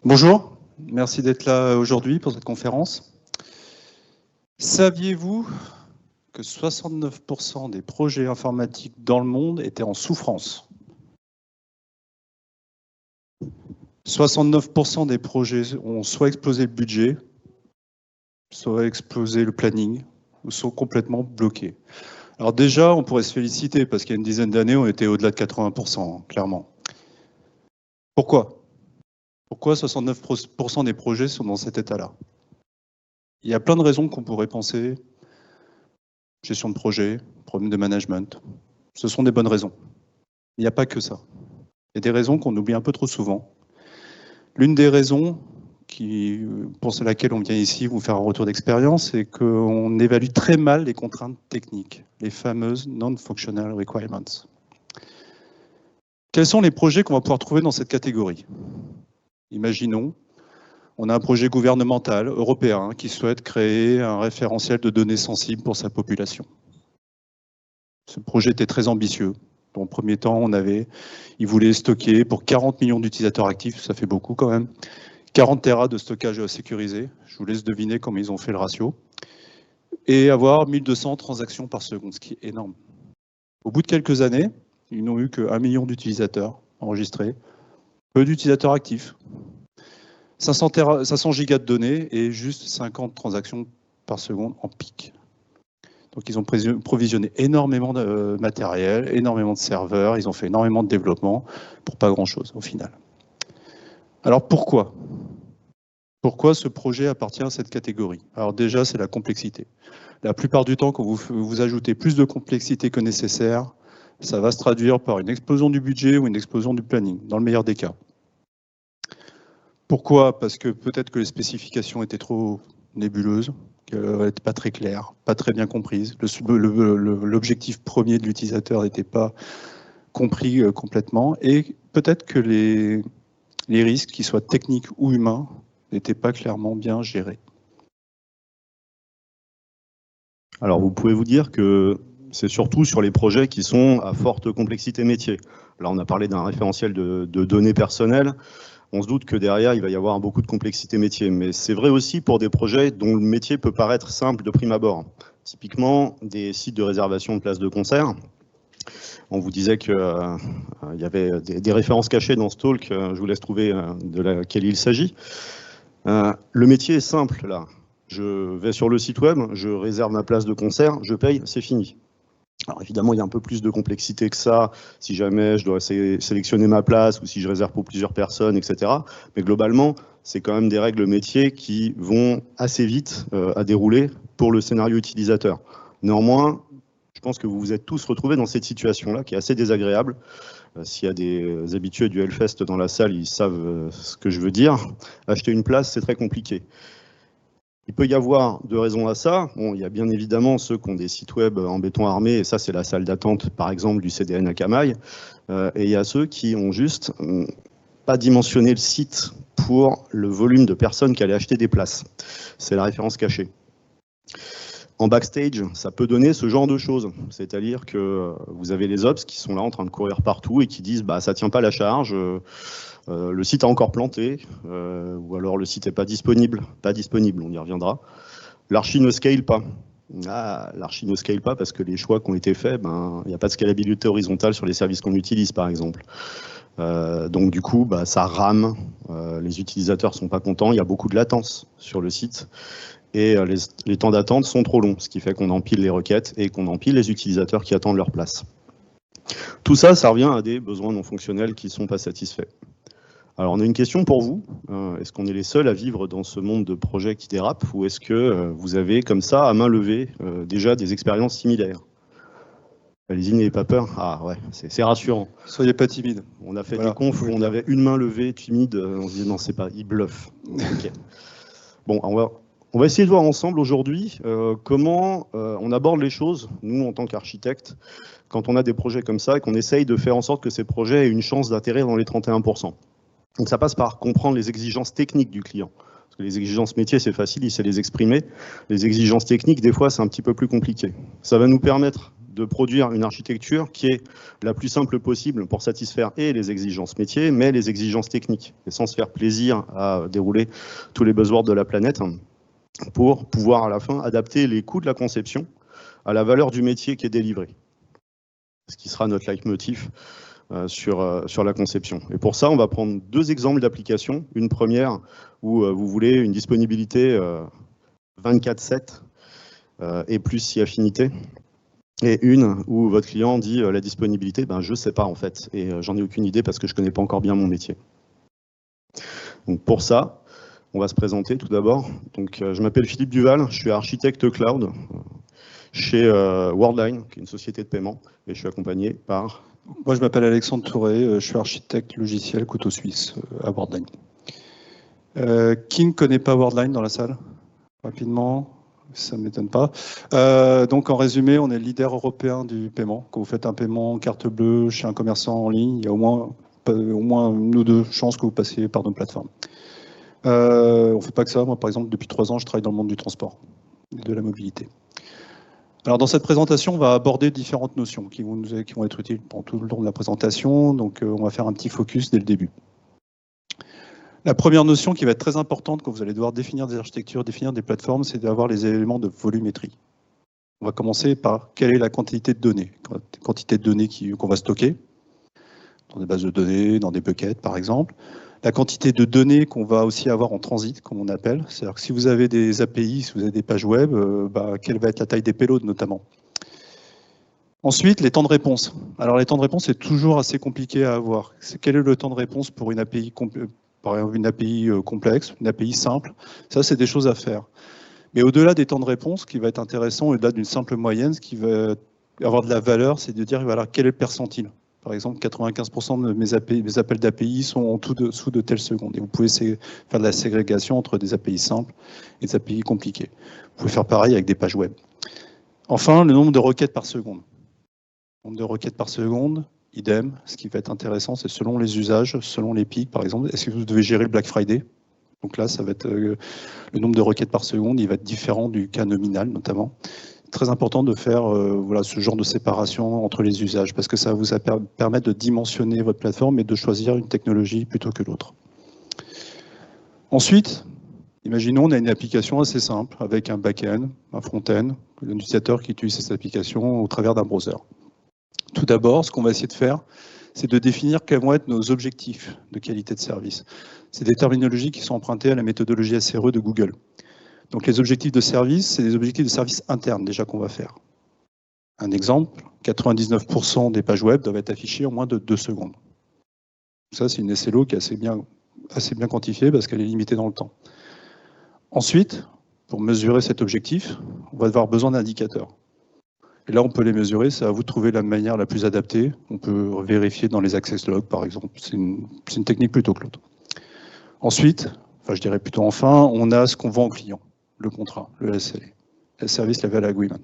Bonjour, merci d'être là aujourd'hui pour cette conférence. Saviez-vous que 69% des projets informatiques dans le monde étaient en souffrance? 69% des projets ont soit explosé le budget, soit explosé le planning, ou sont complètement bloqués. Alors déjà, on pourrait se féliciter parce qu'il y a une dizaine d'années, on était au-delà de 80%, clairement. Pourquoi 69% des projets sont dans cet état-là? Il y a plein de raisons qu'on pourrait penser. Gestion de projet, problème de management. Ce sont des bonnes raisons. Il n'y a pas que ça. Il y a des raisons qu'on oublie un peu trop souvent. L'une des raisons pour laquelle on vient ici vous faire un retour d'expérience, c'est qu'on évalue très mal les contraintes techniques, les fameuses non-functional requirements. Quels sont les projets qu'on va pouvoir trouver dans cette catégorie? Imaginons, on a un projet gouvernemental européen qui souhaite créer un référentiel de données sensibles pour sa population. Ce projet était très ambitieux. Dans le premier temps, il voulait stocker pour 40 millions d'utilisateurs actifs, ça fait beaucoup quand même, 40 Tera de stockage sécurisé. Je vous laisse deviner comment ils ont fait le ratio. Et avoir 1200 transactions par seconde, ce qui est énorme. Au bout de quelques années, ils n'ont eu que 1 million d'utilisateurs enregistrés, peu d'utilisateurs actifs, 500 gigas de données et juste 50 transactions par seconde en pic. Donc ils ont provisionné énormément de matériel, énormément de serveurs, ils ont fait énormément de développement pour pas grand-chose au final. Alors pourquoi ce projet appartient à cette catégorie? Alors déjà, c'est la complexité. La plupart du temps, quand vous ajoutez plus de complexité que nécessaire, ça va se traduire par une explosion du budget ou une explosion du planning, dans le meilleur des cas. Pourquoi? Parce que peut-être que les spécifications étaient trop nébuleuses, qu'elles n'étaient pas très claires, pas très bien comprises. L'objectif premier de l'utilisateur n'était pas compris complètement. Et peut-être que les risques, qu'ils soient techniques ou humains, n'étaient pas clairement bien gérés. Alors, vous pouvez vous dire que c'est surtout sur les projets qui sont à forte complexité métier. Là, on a parlé d'un référentiel de données personnelles. On se doute que derrière, il va y avoir beaucoup de complexité métier. Mais c'est vrai aussi pour des projets dont le métier peut paraître simple de prime abord. Typiquement, des sites de réservation de places de concert. On vous disait qu'il y avait des références cachées dans ce talk. Je vous laisse trouver de laquelle il s'agit. Le métier est simple, là. Je vais sur le site web, je réserve ma place de concert, je paye, c'est fini. Alors évidemment, il y a un peu plus de complexité que ça, si jamais je dois sélectionner ma place ou si je réserve pour plusieurs personnes, etc. Mais globalement, c'est quand même des règles métiers qui vont assez vite à dérouler pour le scénario utilisateur. Néanmoins, je pense que vous vous êtes tous retrouvés dans cette situation-là qui est assez désagréable. S'il y a des habitués du Hellfest dans la salle, ils savent ce que je veux dire. Acheter une place, c'est très compliqué. Il peut y avoir deux raisons à ça. Bon, il y a bien évidemment ceux qui ont des sites web en béton armé, et ça c'est la salle d'attente par exemple du CDN à Camaï, et il y a ceux qui ont juste pas dimensionné le site pour le volume de personnes qui allaient acheter des places. C'est la référence cachée. En backstage, ça peut donner ce genre de choses, c'est-à-dire que vous avez les ops qui sont là en train de courir partout et qui disent bah ça tient pas la charge. Le site a encore planté, ou alors le site n'est pas disponible, on y reviendra. L'archi ne scale pas. L'archi ne scale pas parce que les choix qui ont été faits, il n'y a pas de scalabilité horizontale sur les services qu'on utilise, par exemple. Donc du coup, ça rame, les utilisateurs ne sont pas contents, il y a beaucoup de latence sur le site, et les temps d'attente sont trop longs, ce qui fait qu'on empile les requêtes et qu'on empile les utilisateurs qui attendent leur place. Tout ça, ça revient à des besoins non fonctionnels qui ne sont pas satisfaits. Alors, on a une question pour vous. Est-ce qu'on est les seuls à vivre dans ce monde de projets qui dérapent, ou est-ce que vous avez, comme ça, à main levée, déjà des expériences similaires? Allez-y, n'ayez pas peur. Ah ouais, c'est rassurant. Soyez pas timide. On a fait des confs où on avait une main levée, timide, on se disait non, c'est pas, il bluffe. Okay. Bon, on va essayer de voir ensemble aujourd'hui comment on aborde les choses, nous, en tant qu'architectes, quand on a des projets comme ça et qu'on essaye de faire en sorte que ces projets aient une chance d'atterrir dans les 31%. Donc ça passe par comprendre les exigences techniques du client. Parce que les exigences métiers, c'est facile, il sait les exprimer. Les exigences techniques, des fois, c'est un petit peu plus compliqué. Ça va nous permettre de produire une architecture qui est la plus simple possible pour satisfaire et les exigences métiers, mais les exigences techniques, et sans se faire plaisir à dérouler tous les buzzwords de la planète, pour pouvoir à la fin adapter les coûts de la conception à la valeur du métier qui est délivré. Ce qui sera notre leitmotiv sur la conception. Et pour ça, on va prendre deux exemples d'applications. Une première où vous voulez une disponibilité 24/7 et plus si affinité. Et une où votre client dit la disponibilité, je ne sais pas en fait, et j'en ai aucune idée parce que je ne connais pas encore bien mon métier. Donc pour ça, on va se présenter tout d'abord. Donc je m'appelle Philippe Duval, je suis architecte cloud chez Worldline, qui est une société de paiement, et je suis accompagné par... Moi, je m'appelle Alexandre Touré, je suis architecte logiciel couteau suisse à Worldline. Qui ne connaît pas Worldline dans la salle? Rapidement, ça ne m'étonne pas. Donc, en résumé, on est le leader européen du paiement. Quand vous faites un paiement carte bleue chez un commerçant en ligne, il y a au moins une ou deux chances que vous passiez par nos plateformes. On ne fait pas que ça. Moi, par exemple, depuis 3 ans, je travaille dans le monde du transport et de la mobilité. Alors, dans cette présentation, on va aborder différentes notions qui vont être utiles pendant tout le long de la présentation. Donc, on va faire un petit focus dès le début. La première notion qui va être très importante quand vous allez devoir définir des architectures, définir des plateformes, c'est d'avoir les éléments de volumétrie. On va commencer par quelle est la quantité de données. Quantité de données qu'on va stocker dans des bases de données, dans des buckets, par exemple. La quantité de données qu'on va aussi avoir en transit, comme on appelle. C'est-à-dire que si vous avez des API, si vous avez des pages web, quelle va être la taille des payloads notamment. Ensuite, les temps de réponse. Alors les temps de réponse, c'est toujours assez compliqué à avoir. Quel est le temps de réponse pour une API par exemple une API complexe, une API simple? Ça, c'est des choses à faire. Mais au-delà des temps de réponse, ce qui va être intéressant, au-delà d'une simple moyenne, ce qui va avoir de la valeur, c'est de dire voilà, quel est le percentile. Par exemple, 95% de mes appels d'API sont en dessous de telle seconde. Et vous pouvez faire de la ségrégation entre des API simples et des API compliquées. Vous pouvez faire pareil avec des pages web. Enfin, le nombre de requêtes par seconde. Le nombre de requêtes par seconde, idem. Ce qui va être intéressant, c'est selon les usages, selon les pics, par exemple. Est-ce que vous devez gérer le Black Friday? Donc là, ça va être le nombre de requêtes par seconde, il va être différent du cas nominal, notamment. Très important de faire ce genre de séparation entre les usages, parce que ça va vous permettre de dimensionner votre plateforme et de choisir une technologie plutôt que l'autre. Ensuite, imaginons on a une application assez simple, avec un back-end, un front-end, l'utilisateur qui utilise cette application au travers d'un browser. Tout d'abord, ce qu'on va essayer de faire, c'est de définir quels vont être nos objectifs de qualité de service. C'est des terminologies qui sont empruntées à la méthodologie SRE de Google. Donc les objectifs de service, c'est des objectifs de service internes déjà qu'on va faire. Un exemple, 99% des pages web doivent être affichées en moins de 2 secondes. Ça, c'est une SLO qui est assez bien quantifiée parce qu'elle est limitée dans le temps. Ensuite, pour mesurer cet objectif, on va avoir besoin d'indicateurs. Et là, on peut les mesurer, c'est à vous de trouver la manière la plus adaptée. On peut vérifier dans les access logs, par exemple. C'est une technique plutôt que l'autre. Ensuite, je dirais plutôt enfin, on a ce qu'on vend au client, le contrat, le SLA, le Service Level Agreement.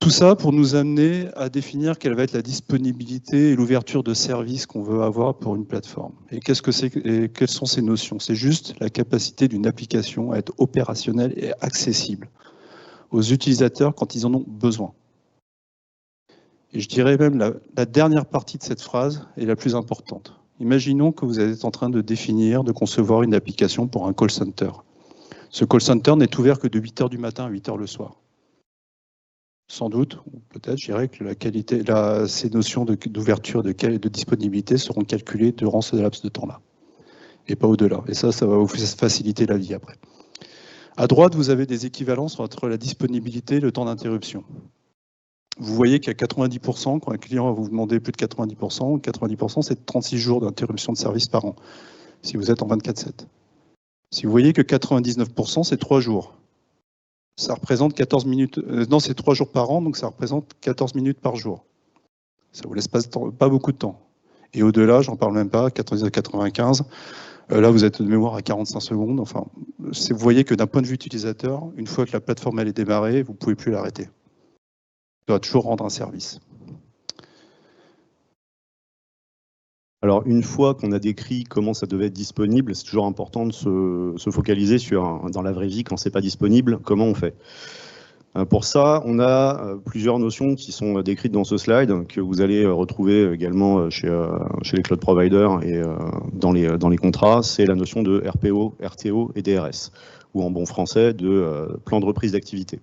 Tout ça pour nous amener à définir quelle va être la disponibilité et l'ouverture de services qu'on veut avoir pour une plateforme. Et qu'est-ce que c'est et quelles sont ces notions? C'est juste la capacité d'une application à être opérationnelle et accessible aux utilisateurs quand ils en ont besoin. Et je dirais même la dernière partie de cette phrase est la plus importante. Imaginons que vous êtes en train de définir, de concevoir une application pour un call center. Ce call center n'est ouvert que de 8h du matin à 8h le soir. Sans doute, ou peut-être, je dirais que la qualité, ces notions d'ouverture, de disponibilité seront calculées durant ce laps de temps-là, et pas au-delà. Et ça va vous faciliter la vie après. À droite, vous avez des équivalences entre la disponibilité et le temps d'interruption. Vous voyez qu'à 90%, quand un client va vous demander plus de 90%, c'est 36 jours d'interruption de service par an, si vous êtes en 24/7. Si vous voyez que 99%, c'est 3 jours. Ça représente 14 minutes. Non, c'est 3 jours par an, donc ça représente 14 minutes par jour. Ça ne vous laisse pas beaucoup de temps. Et au-delà, j'en parle même pas, 95. Là, vous êtes de mémoire à 45 secondes. Enfin, vous voyez que d'un point de vue utilisateur, une fois que la plateforme elle est démarrée, vous ne pouvez plus l'arrêter. Elle doit toujours rendre un service. Alors, une fois qu'on a décrit comment ça devait être disponible, c'est toujours important de se focaliser sur, dans la vraie vie, quand c'est pas disponible, comment on fait. Pour ça, on a plusieurs notions qui sont décrites dans ce slide, que vous allez retrouver également chez les cloud providers et dans les contrats. C'est la notion de RPO, RTO et DRS, ou en bon français, de plan de reprise d'activité.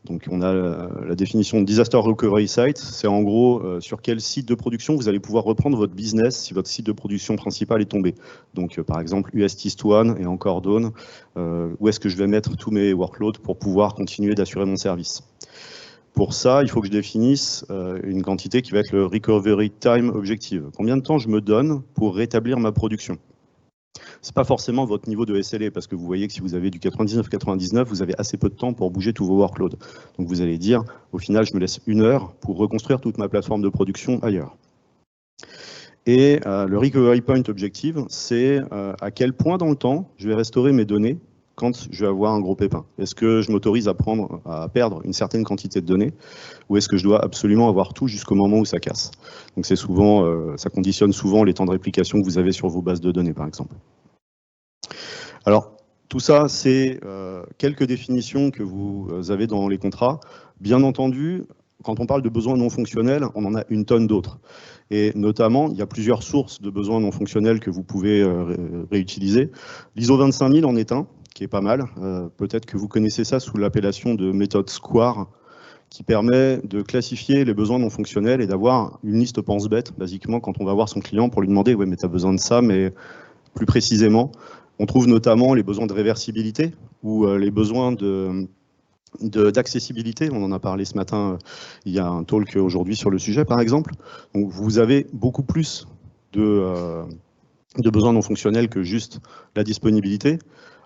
Donc on a la définition de Disaster Recovery Site, c'est en gros sur quel site de production vous allez pouvoir reprendre votre business si votre site de production principal est tombé. Donc par exemple US East One et encore Dawn, où est-ce que je vais mettre tous mes workloads pour pouvoir continuer d'assurer mon service. Pour ça, il faut que je définisse une quantité qui va être le Recovery Time Objective. Combien de temps je me donne pour rétablir ma production ? C'est pas forcément votre niveau de SLA, parce que vous voyez que si vous avez du 99-99, vous avez assez peu de temps pour bouger tous vos workloads. Donc vous allez dire, au final, je me laisse 1 heure pour reconstruire toute ma plateforme de production ailleurs. Et le Recovery Point Objective, c'est à quel point dans le temps je vais restaurer mes données quand je vais avoir un gros pépin. Est-ce que je m'autorise à perdre une certaine quantité de données, ou est-ce que je dois absolument avoir tout jusqu'au moment où ça casse? Donc c'est souvent, ça conditionne souvent les temps de réplication que vous avez sur vos bases de données, par exemple. Alors, tout ça, c'est quelques définitions que vous avez dans les contrats. Bien entendu, quand on parle de besoins non fonctionnels, on en a une tonne d'autres. Et notamment, il y a plusieurs sources de besoins non fonctionnels que vous pouvez réutiliser. L'ISO 25000 en est un, qui est pas mal. Peut-être que vous connaissez ça sous l'appellation de méthode Square, qui permet de classifier les besoins non fonctionnels et d'avoir une liste pense-bête, basiquement, quand on va voir son client pour lui demander « ouais, mais tu as besoin de ça, mais plus précisément ». On trouve notamment les besoins de réversibilité ou les besoins d'accessibilité. On en a parlé ce matin, il y a un talk aujourd'hui sur le sujet, par exemple. Donc, vous avez beaucoup plus de besoins non fonctionnels que juste la disponibilité.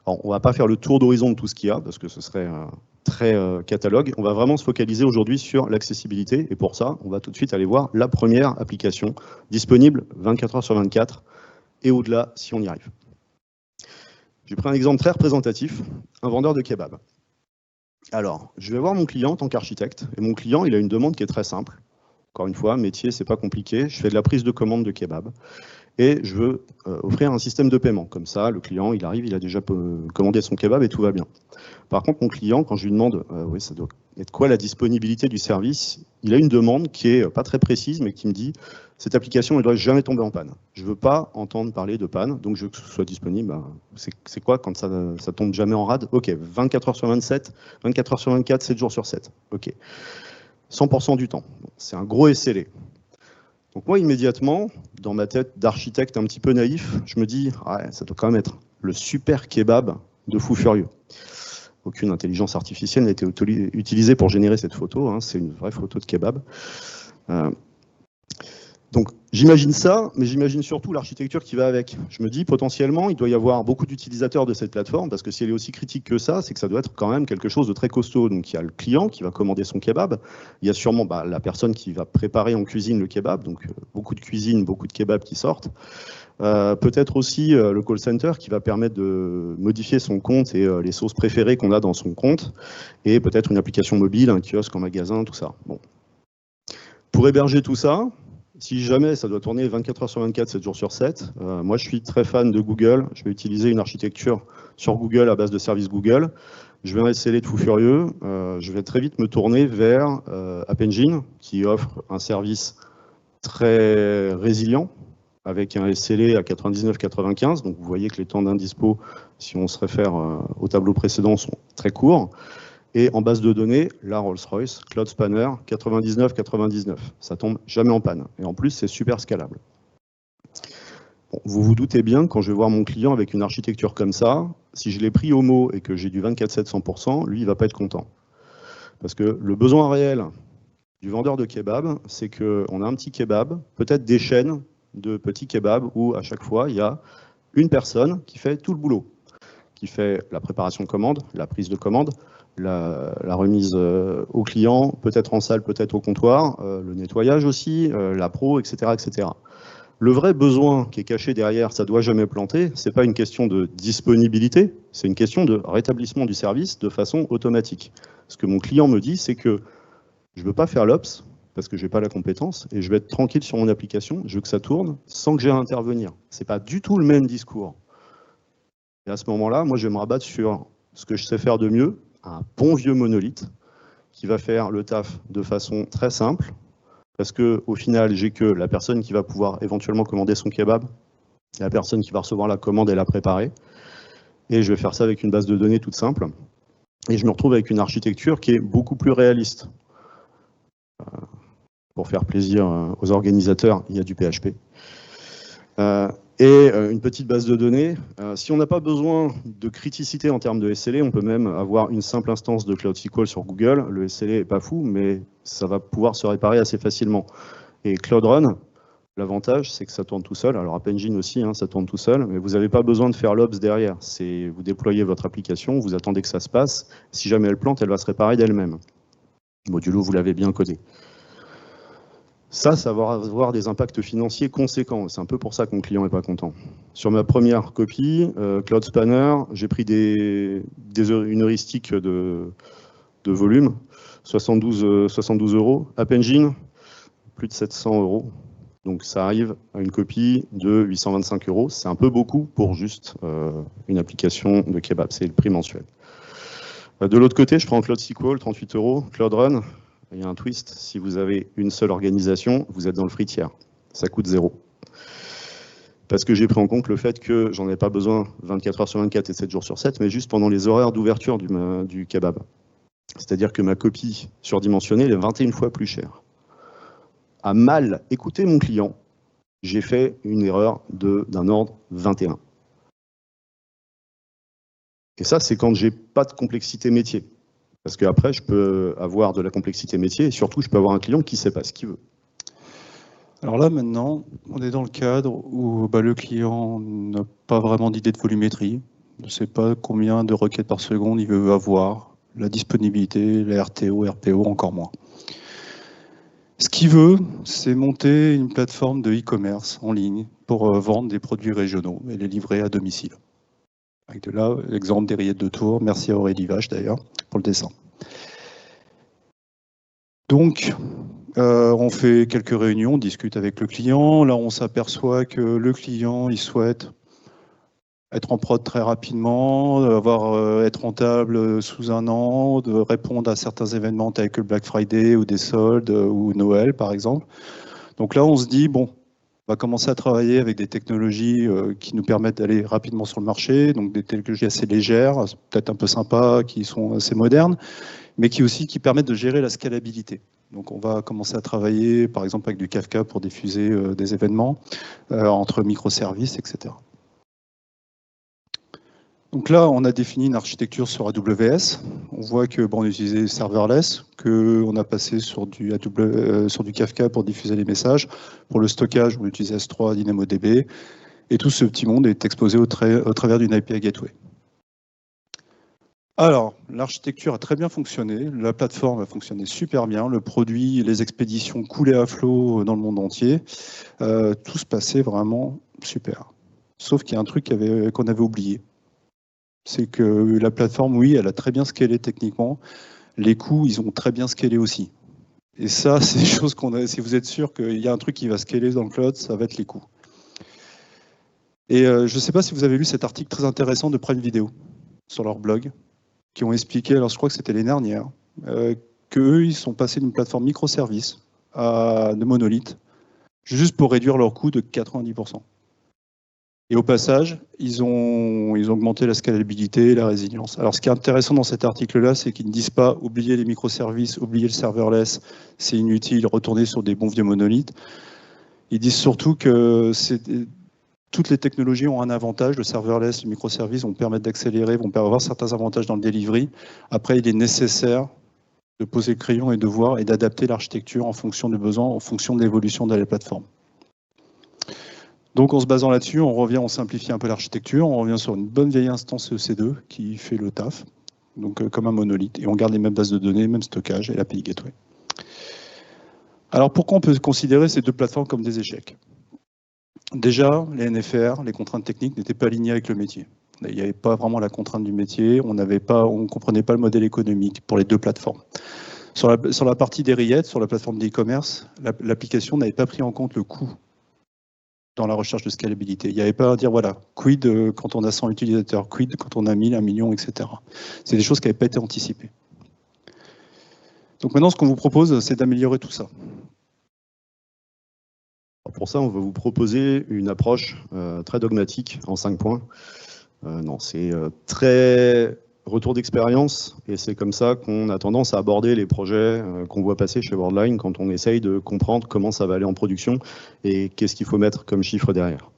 Alors, on ne va pas faire le tour d'horizon de tout ce qu'il y a, parce que ce serait très catalogue. On va vraiment se focaliser aujourd'hui sur l'accessibilité. Et pour ça, on va tout de suite aller voir la première application disponible 24 heures sur 24 et au-delà si on y arrive. J'ai pris un exemple très représentatif, un vendeur de kebab. Alors, je vais voir mon client en tant qu'architecte, et mon client, il a une demande qui est très simple. Encore une fois, métier, c'est pas compliqué, je fais de la prise de commande de kebab, et je veux offrir un système de paiement. Comme ça, le client, il arrive, il a déjà commandé son kebab et tout va bien. Par contre, mon client, quand je lui demande, oui, ça doit être quoi la disponibilité du service, il a une demande qui est pas très précise, mais qui me dit, cette application, elle ne doit jamais tomber en panne. Je ne veux pas entendre parler de panne, donc je veux que ce soit disponible. C'est quoi quand ça tombe jamais en rade? Ok, 24 heures sur 27, 24 heures sur 24, 7 jours sur 7. Ok, 100% du temps. C'est un gros SLA. Donc moi, immédiatement, dans ma tête d'architecte un petit peu naïf, je me dis, ouais, ça doit quand même être le super kebab de fou furieux. Aucune intelligence artificielle n'a été utilisée pour générer cette photo, hein, c'est une vraie photo de kebab. Donc j'imagine ça, mais j'imagine surtout l'architecture qui va avec. Je me dis potentiellement, il doit y avoir beaucoup d'utilisateurs de cette plateforme, parce que si elle est aussi critique que ça, c'est que ça doit être quand même quelque chose de très costaud. Donc il y a le client qui va commander son kebab, il y a sûrement la personne qui va préparer en cuisine le kebab, donc beaucoup de cuisine, beaucoup de kebabs qui sortent. Peut-être aussi le call center qui va permettre de modifier son compte et les sauces préférées qu'on a dans son compte, et peut-être une application mobile, un kiosque en magasin, tout ça. Bon. Pour héberger tout ça, si jamais ça doit tourner 24 heures sur 24, 7 jours sur 7, moi je suis très fan de Google, je vais utiliser une architecture sur Google à base de services Google, je vais SLA de fou furieux, je vais très vite me tourner vers App Engine qui offre un service très résilient avec un SLA à 99-95, donc vous voyez que les temps d'indispo, si on se réfère au tableau précédent, sont très courts. Et en base de données, la Rolls-Royce, Cloud Spanner, 99-99. Ça tombe jamais en panne. Et en plus, c'est super scalable. Bon, vous vous doutez bien, quand je vais voir mon client avec une architecture comme ça, si je l'ai pris au mot et que j'ai du 24/7 100%, lui, il ne va pas être content. Parce que le besoin réel du vendeur de kebab, c'est qu'on a un petit kebab, peut-être des chaînes de petits kebabs où à chaque fois, il y a une personne qui fait tout le boulot, qui fait la préparation de commande, la prise de commande, la remise au client, peut-être en salle, peut-être au comptoir, le nettoyage aussi, la pro, etc., etc. Le vrai besoin qui est caché derrière, ça doit jamais planter, c'est pas une question de disponibilité, c'est une question de rétablissement du service de façon automatique. Ce que mon client me dit, c'est que je veux pas faire l'ops, parce que j'ai pas la compétence, et je vais être tranquille sur mon application, je veux que ça tourne sans que j'ai à intervenir. C'est pas du tout le même discours. Et à ce moment-là, moi je vais me rabattre sur ce que je sais faire de mieux, un bon vieux monolithe, qui va faire le taf de façon très simple, parce qu'au final, j'ai que la personne qui va pouvoir éventuellement commander son kebab, la personne qui va recevoir la commande et la préparer, et je vais faire ça avec une base de données toute simple, et je me retrouve avec une architecture qui est beaucoup plus réaliste. Pour faire plaisir aux organisateurs, il y a du PHP. Et une petite base de données. Si on n'a pas besoin de criticité en termes de SLA, on peut même avoir une simple instance de Cloud SQL sur Google. Le SLA n'est pas fou, mais ça va pouvoir se réparer assez facilement. Et Cloud Run, l'avantage, c'est que ça tourne tout seul. Alors App Engine aussi, hein, ça tourne tout seul, mais vous n'avez pas besoin de faire l'Ops derrière. Vous déployez votre application, vous attendez que ça se passe. Si jamais elle plante, elle va se réparer d'elle-même. Modulo, vous l'avez bien codé. Ça va avoir des impacts financiers conséquents. C'est un peu pour ça que mon client n'est pas content. Sur ma première copie, Cloud Spanner, j'ai pris une heuristique de volume, 72 €. App Engine, plus de 700 €. Donc ça arrive à une copie de 825 €. C'est un peu beaucoup pour juste une application de kebab. C'est le prix mensuel. De l'autre côté, je prends Cloud SQL, 38 €. Cloud Run, il y a un twist, si vous avez une seule organisation, vous êtes dans le free tier. Ça coûte 0. Parce que j'ai pris en compte le fait que j'en ai pas besoin 24 heures sur 24 et 7 jours sur 7, mais juste pendant les horaires d'ouverture du kebab. C'est-à-dire que ma copie surdimensionnée elle est 21 fois plus chère. À mal écouter mon client, j'ai fait une erreur d'un ordre 21. Et ça, c'est quand j'ai pas de complexité métier. Parce qu'après, je peux avoir de la complexité métier et surtout, je peux avoir un client qui ne sait pas ce qu'il veut. Alors là, maintenant, on est dans le cadre où le client n'a pas vraiment d'idée de volumétrie, ne sait pas combien de requêtes par seconde il veut avoir, la disponibilité, la RTO, RPO, encore moins. Ce qu'il veut, c'est monter une plateforme de e-commerce en ligne pour vendre des produits régionaux et les livrer à domicile. Avec de là, l'exemple des rillettes de Tours. Merci à Aurélie Vache d'ailleurs pour le dessin. Donc, on fait quelques réunions, on discute avec le client. Là, on s'aperçoit que le client, il souhaite être en prod très rapidement, être rentable sous un an, de répondre à certains événements tels que le Black Friday ou des soldes ou Noël, par exemple. Donc là, on se dit, bon, on va commencer à travailler avec des technologies qui nous permettent d'aller rapidement sur le marché, donc des technologies assez légères, peut-être un peu sympas, qui sont assez modernes, mais qui permettent de gérer la scalabilité. Donc on va commencer à travailler, par exemple, avec du Kafka pour diffuser des événements, entre microservices, etc. Donc là, on a défini une architecture sur AWS. On voit que on utilisait serverless, qu'on a passé sur du Kafka pour diffuser les messages. Pour le stockage, on utilise S3, DynamoDB. Et tout ce petit monde est exposé au travers d'une API Gateway. Alors, l'architecture a très bien fonctionné. La plateforme a fonctionné super bien. Le produit, les expéditions coulaient à flot dans le monde entier. Tout se passait vraiment super. Sauf qu'il y a un truc qu'on avait oublié. C'est que la plateforme, oui, elle a très bien scalé techniquement. Les coûts, ils ont très bien scalé aussi. Et ça, c'est des choses si vous êtes sûr qu'il y a un truc qui va scaler dans le cloud, ça va être les coûts. Et je ne sais pas si vous avez lu cet article très intéressant de Prime Video sur leur blog, qui ont expliqué, alors je crois que c'était l'année dernière, qu'eux, ils sont passés d'une plateforme microservice de monolithe, juste pour réduire leurs coûts de 90%. Et au passage, ils ont augmenté la scalabilité et la résilience. Alors ce qui est intéressant dans cet article-là, c'est qu'ils ne disent pas « oubliez les microservices, oubliez le serverless, c'est inutile, retournez sur des bons vieux monolithes ». Ils disent surtout que toutes les technologies ont un avantage. Le serverless, les microservices vont permettre d'accélérer, vont avoir certains avantages dans le delivery. Après, il est nécessaire de poser le crayon et de voir et d'adapter l'architecture en fonction des besoins, en fonction de l'évolution de la plateforme. Donc en se basant là-dessus, on simplifie un peu l'architecture, on revient sur une bonne vieille instance EC2 qui fait le taf, donc comme un monolithe, et on garde les mêmes bases de données, même stockage et l'API Gateway. Alors pourquoi on peut considérer ces deux plateformes comme des échecs? Déjà, les NFR, les contraintes techniques n'étaient pas alignées avec le métier. Il n'y avait pas vraiment la contrainte du métier, on ne comprenait pas le modèle économique pour les deux plateformes. Sur la partie des rillettes, sur la plateforme d'e-commerce, l'application n'avait pas pris en compte le coût dans la recherche de scalabilité. Il n'y avait pas à dire, voilà, quid quand on a 100 utilisateurs, quid quand on a 1000, 1 million, etc. C'est des choses qui n'avaient pas été anticipées. Donc maintenant, ce qu'on vous propose, c'est d'améliorer tout ça. Pour ça, on va vous proposer une approche très dogmatique en 5 points. Non, c'est très retour d'expérience et c'est comme ça qu'on a tendance à aborder les projets qu'on voit passer chez Worldline quand on essaye de comprendre comment ça va aller en production et qu'est-ce qu'il faut mettre comme chiffre derrière.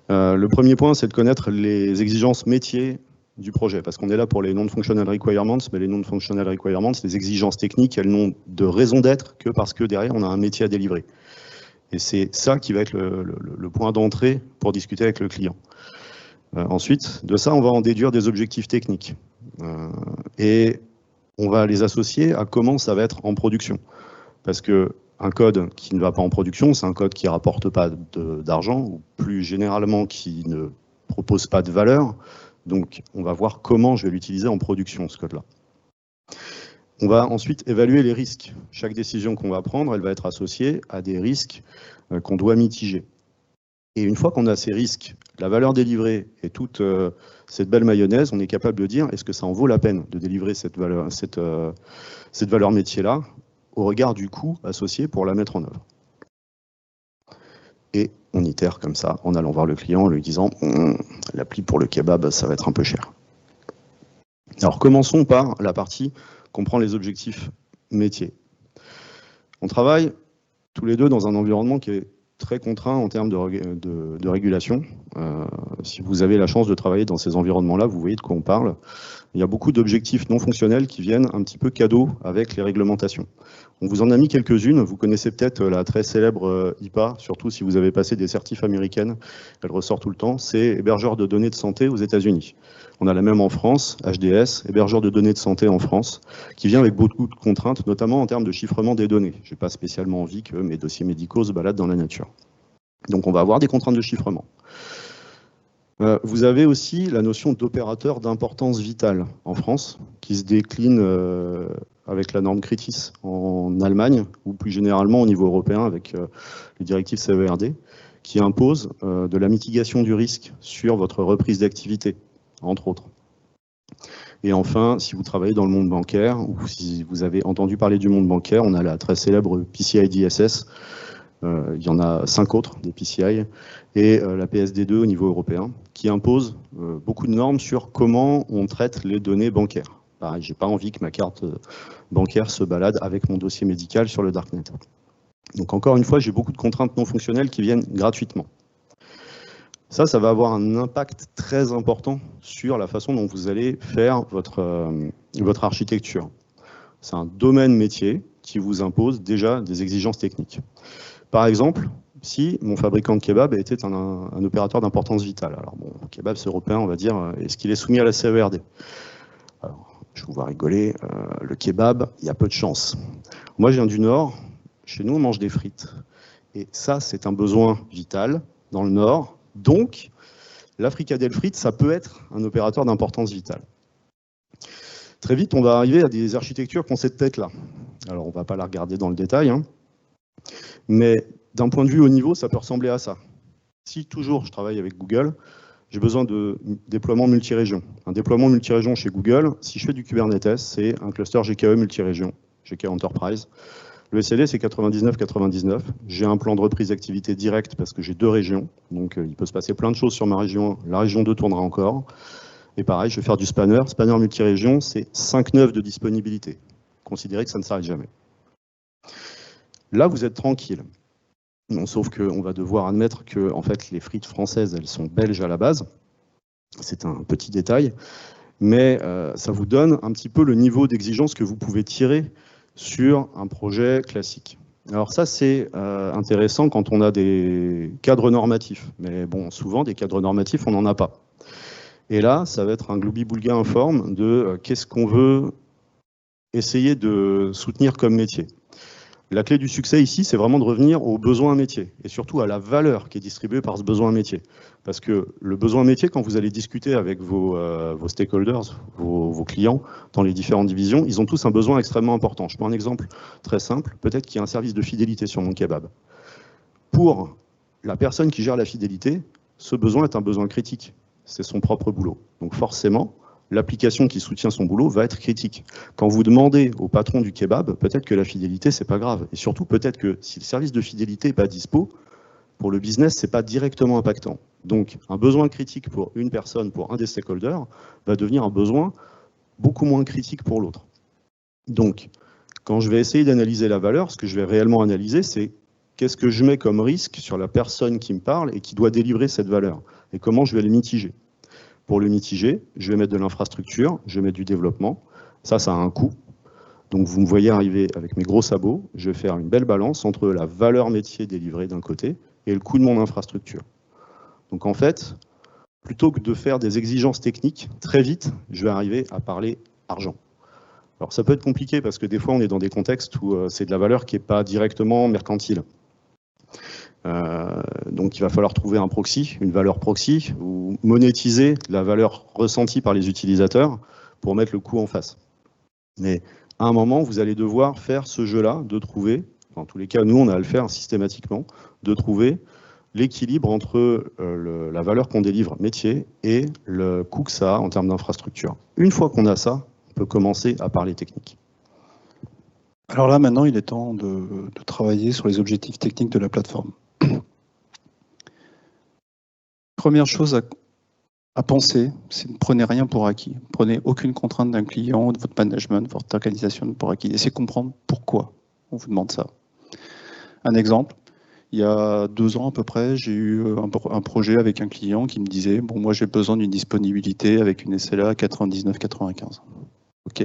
Le premier point, c'est de connaître les exigences métiers du projet, parce qu'on est là pour les non-functional requirements, mais les non-functional requirements, les exigences techniques, elles n'ont de raison d'être que parce que derrière, on a un métier à délivrer. Et c'est ça qui va être le point d'entrée pour discuter avec le client. Ensuite, de ça, on va en déduire des objectifs techniques. Et on va les associer à comment ça va être en production. Parce qu'un code qui ne va pas en production, c'est un code qui ne rapporte pas d'argent, ou plus généralement qui ne propose pas de valeur. Donc, on va voir comment je vais l'utiliser en production, ce code-là. On va ensuite évaluer les risques. Chaque décision qu'on va prendre, elle va être associée à des risques qu'on doit mitiger. Et une fois qu'on a ces risques, la valeur délivrée et toute cette belle mayonnaise, on est capable de dire est-ce que ça en vaut la peine de délivrer cette valeur métier-là au regard du coût associé pour la mettre en œuvre. Et on itère comme ça en allant voir le client en lui disant l'appli pour le kebab, ça va être un peu cher. Alors commençons par la partie comprend les objectifs métiers. On travaille tous les deux dans un environnement qui est très contraint en termes de régulation. Si vous avez la chance de travailler dans ces environnements-là, vous voyez de quoi on parle. Il y a beaucoup d'objectifs non fonctionnels qui viennent un petit peu cadeau avec les réglementations. On vous en a mis quelques-unes. Vous connaissez peut-être la très célèbre IPA, surtout si vous avez passé des certifs américaines. Elle ressort tout le temps. C'est hébergeur de données de santé aux États-Unis. On a la même en France, HDS, hébergeur de données de santé en France, qui vient avec beaucoup de contraintes, notamment en termes de chiffrement des données. Je n'ai pas spécialement envie que mes dossiers médicaux se baladent dans la nature. Donc on va avoir des contraintes de chiffrement. Vous avez aussi la notion d'opérateur d'importance vitale en France, qui se décline avec la norme CRITIS en Allemagne, ou plus généralement au niveau européen avec les directives CERD, qui imposent de la mitigation du risque sur votre reprise d'activité, entre autres. Et enfin, si vous travaillez dans le monde bancaire, ou si vous avez entendu parler du monde bancaire, on a la très célèbre PCI DSS, il y en a 5 autres, des PCI, et la PSD2 au niveau européen, qui impose beaucoup de normes sur comment on traite les données bancaires. Pareil, j'ai pas envie que ma carte bancaire se balade avec mon dossier médical sur le darknet. Donc encore une fois, j'ai beaucoup de contraintes non fonctionnelles qui viennent gratuitement. Ça va avoir un impact très important sur la façon dont vous allez faire votre architecture. C'est un domaine métier qui vous impose déjà des exigences techniques. Par exemple, si mon fabricant de kebab était un opérateur d'importance vitale. Alors bon, le kebab c'est européen, on va dire, est-ce qu'il est soumis à la CERD? Alors, je vous vois rigoler, le kebab, il y a peu de chance. Moi, je viens du Nord, chez nous, on mange des frites. Et ça, c'est un besoin vital dans le Nord. Donc, la fricadelle frite, ça peut être un opérateur d'importance vitale. Très vite, on va arriver à des architectures qui ont cette tête-là. Alors, on ne va pas la regarder dans le détail, hein. Mais d'un point de vue haut niveau, ça peut ressembler à ça. Si toujours je travaille avec Google, j'ai besoin de déploiement multirégion. Un déploiement multirégion chez Google, si je fais du Kubernetes, c'est un cluster GKE multirégion, GKE Enterprise. Le SLA, c'est 99-99. J'ai un plan de reprise d'activité directe parce que j'ai 2 régions. Donc, il peut se passer plein de choses sur ma région. La région 2 tournera encore. Et pareil, je vais faire du spanner. Spanner multirégion, c'est 5/9 de disponibilité. Considérez que ça ne s'arrête jamais. Là, vous êtes tranquille. Non, sauf qu'on va devoir admettre que en fait, les frites françaises, elles sont belges à la base. C'est un petit détail. Mais ça vous donne un petit peu le niveau d'exigence que vous pouvez tirer sur un projet classique. Alors ça, c'est intéressant quand on a des cadres normatifs. Mais bon, souvent, des cadres normatifs, on n'en a pas. Et là, ça va être un gloubi-boulga informe de qu'est-ce qu'on veut essayer de soutenir comme métier. La clé du succès ici, c'est vraiment de revenir aux besoins métiers et surtout à la valeur qui est distribuée par ce besoin métier. Parce que le besoin métier, quand vous allez discuter avec vos stakeholders, vos clients dans les différentes divisions, ils ont tous un besoin extrêmement important. Je prends un exemple très simple. Peut-être qu'il y a un service de fidélité sur mon kebab. Pour la personne qui gère la fidélité, ce besoin est un besoin critique. C'est son propre boulot. Donc forcément, l'application qui soutient son boulot va être critique. Quand vous demandez au patron du kebab, peut-être que la fidélité, c'est pas grave. Et surtout, peut-être que si le service de fidélité n'est pas dispo, pour le business, c'est pas directement impactant. Donc, un besoin critique pour une personne, pour un des stakeholders, va devenir un besoin beaucoup moins critique pour l'autre. Donc, quand je vais essayer d'analyser la valeur, ce que je vais réellement analyser, c'est qu'est-ce que je mets comme risque sur la personne qui me parle et qui doit délivrer cette valeur, et comment je vais le mitiger. Pour le mitiger, je vais mettre de l'infrastructure, je vais mettre du développement, ça a un coût. Donc vous me voyez arriver avec mes gros sabots, je vais faire une belle balance entre la valeur métier délivrée d'un côté et le coût de mon infrastructure. Donc en fait, plutôt que de faire des exigences techniques, très vite, je vais arriver à parler argent. Alors ça peut être compliqué parce que des fois on est dans des contextes où c'est de la valeur qui n'est pas directement mercantile. Donc il va falloir trouver un proxy, une valeur proxy, ou monétiser la valeur ressentie par les utilisateurs pour mettre le coût en face. Mais à un moment, vous allez devoir faire ce jeu-là, de trouver, en tous les cas, nous on a à le faire systématiquement, de trouver l'équilibre entre la valeur qu'on délivre métier et le coût que ça a en termes d'infrastructure. Une fois qu'on a ça, on peut commencer à parler technique. Alors là, maintenant, il est temps de travailler sur les objectifs techniques de la plateforme. Première chose à penser, c'est ne prenez rien pour acquis. Prenez aucune contrainte d'un client, de votre management, de votre organisation pour acquis. Essayez de comprendre pourquoi on vous demande ça. Un exemple, il y a 2 ans à peu près, j'ai eu un projet avec un client qui me disait « Bon, moi j'ai besoin d'une disponibilité avec une SLA 99-95. » Ok,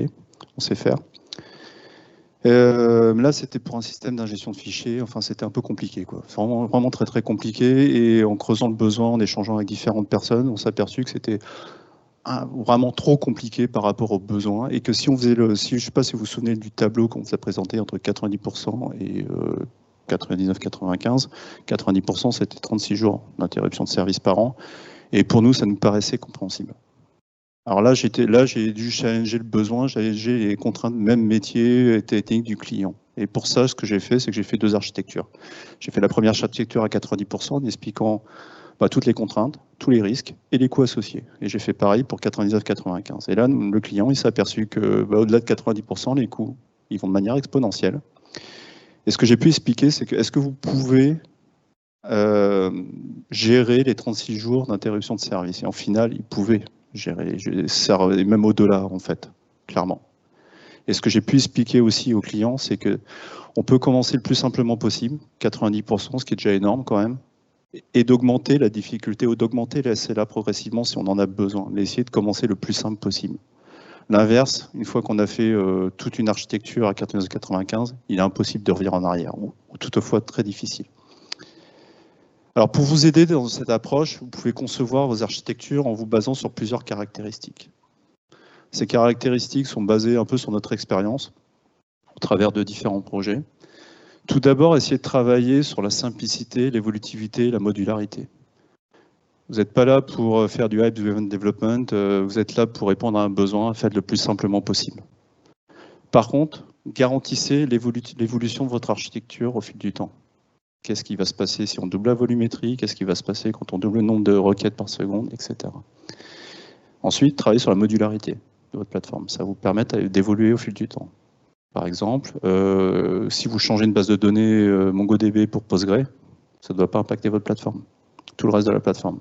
on sait faire. Là, c'était pour un système d'ingestion de fichiers. Enfin, c'était un peu compliqué, quoi. Vraiment très très compliqué. Et en creusant le besoin, en échangeant avec différentes personnes, on s'est aperçu que c'était vraiment trop compliqué par rapport aux besoins. Et que si on faisait je ne sais pas si vous vous souvenez du tableau qu'on vous a présenté entre 90% et 99-95, 90% c'était 36 jours d'interruption de service par an. Et pour nous, ça nous paraissait compréhensible. Alors là, j'ai dû challenger le besoin, challenger les contraintes, même métier et technique du client. Et pour ça, ce que j'ai fait, c'est que j'ai fait 2 architectures. J'ai fait la première architecture à 90% en expliquant toutes les contraintes, tous les risques et les coûts associés. Et j'ai fait pareil pour 99-95. Et là, le client, il s'est aperçu que au-delà de 90%, les coûts, ils vont de manière exponentielle. Et ce que j'ai pu expliquer, c'est que est-ce que vous pouvez gérer les 36 jours d'interruption de service? Et en final, il pouvait gérer, même au-delà en fait, clairement. Et ce que j'ai pu expliquer aussi aux clients, c'est que on peut commencer le plus simplement possible, 90%, ce qui est déjà énorme quand même, et d'augmenter la difficulté ou d'augmenter la SLA progressivement si on en a besoin, mais essayer de commencer le plus simple possible. L'inverse, une fois qu'on a fait toute une architecture à 95, il est impossible de revenir en arrière, ou toutefois très difficile. Alors pour vous aider dans cette approche, vous pouvez concevoir vos architectures en vous basant sur plusieurs caractéristiques. Ces caractéristiques sont basées un peu sur notre expérience au travers de différents projets. Tout d'abord, essayez de travailler sur la simplicité, l'évolutivité, la modularité. Vous n'êtes pas là pour faire du hype-driven development, vous êtes là pour répondre à un besoin, faites le plus simplement possible. Par contre, garantissez l'évolution de votre architecture au fil du temps. Qu'est-ce qui va se passer si on double la volumétrie? Qu'est-ce qui va se passer quand on double le nombre de requêtes par seconde, etc. Ensuite, travaillez sur la modularité de votre plateforme. Ça vous permet d'évoluer au fil du temps. Par exemple, si vous changez une base de données MongoDB pour Postgre, ça ne doit pas impacter votre plateforme, tout le reste de la plateforme.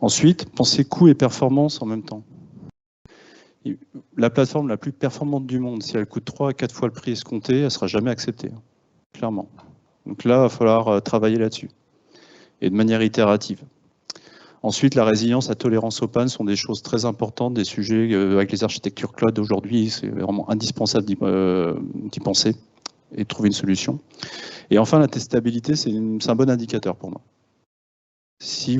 Ensuite, pensez coût et performance en même temps. La plateforme la plus performante du monde, si elle coûte 3 à 4 fois le prix escompté, elle ne sera jamais acceptée, clairement. Donc là, il va falloir travailler là-dessus, et de manière itérative. Ensuite, la résilience, la tolérance aux pannes sont des choses très importantes, des sujets avec les architectures cloud d'aujourd'hui, c'est vraiment indispensable d'y penser et de trouver une solution. Et enfin, la testabilité, c'est un bon indicateur pour moi. Si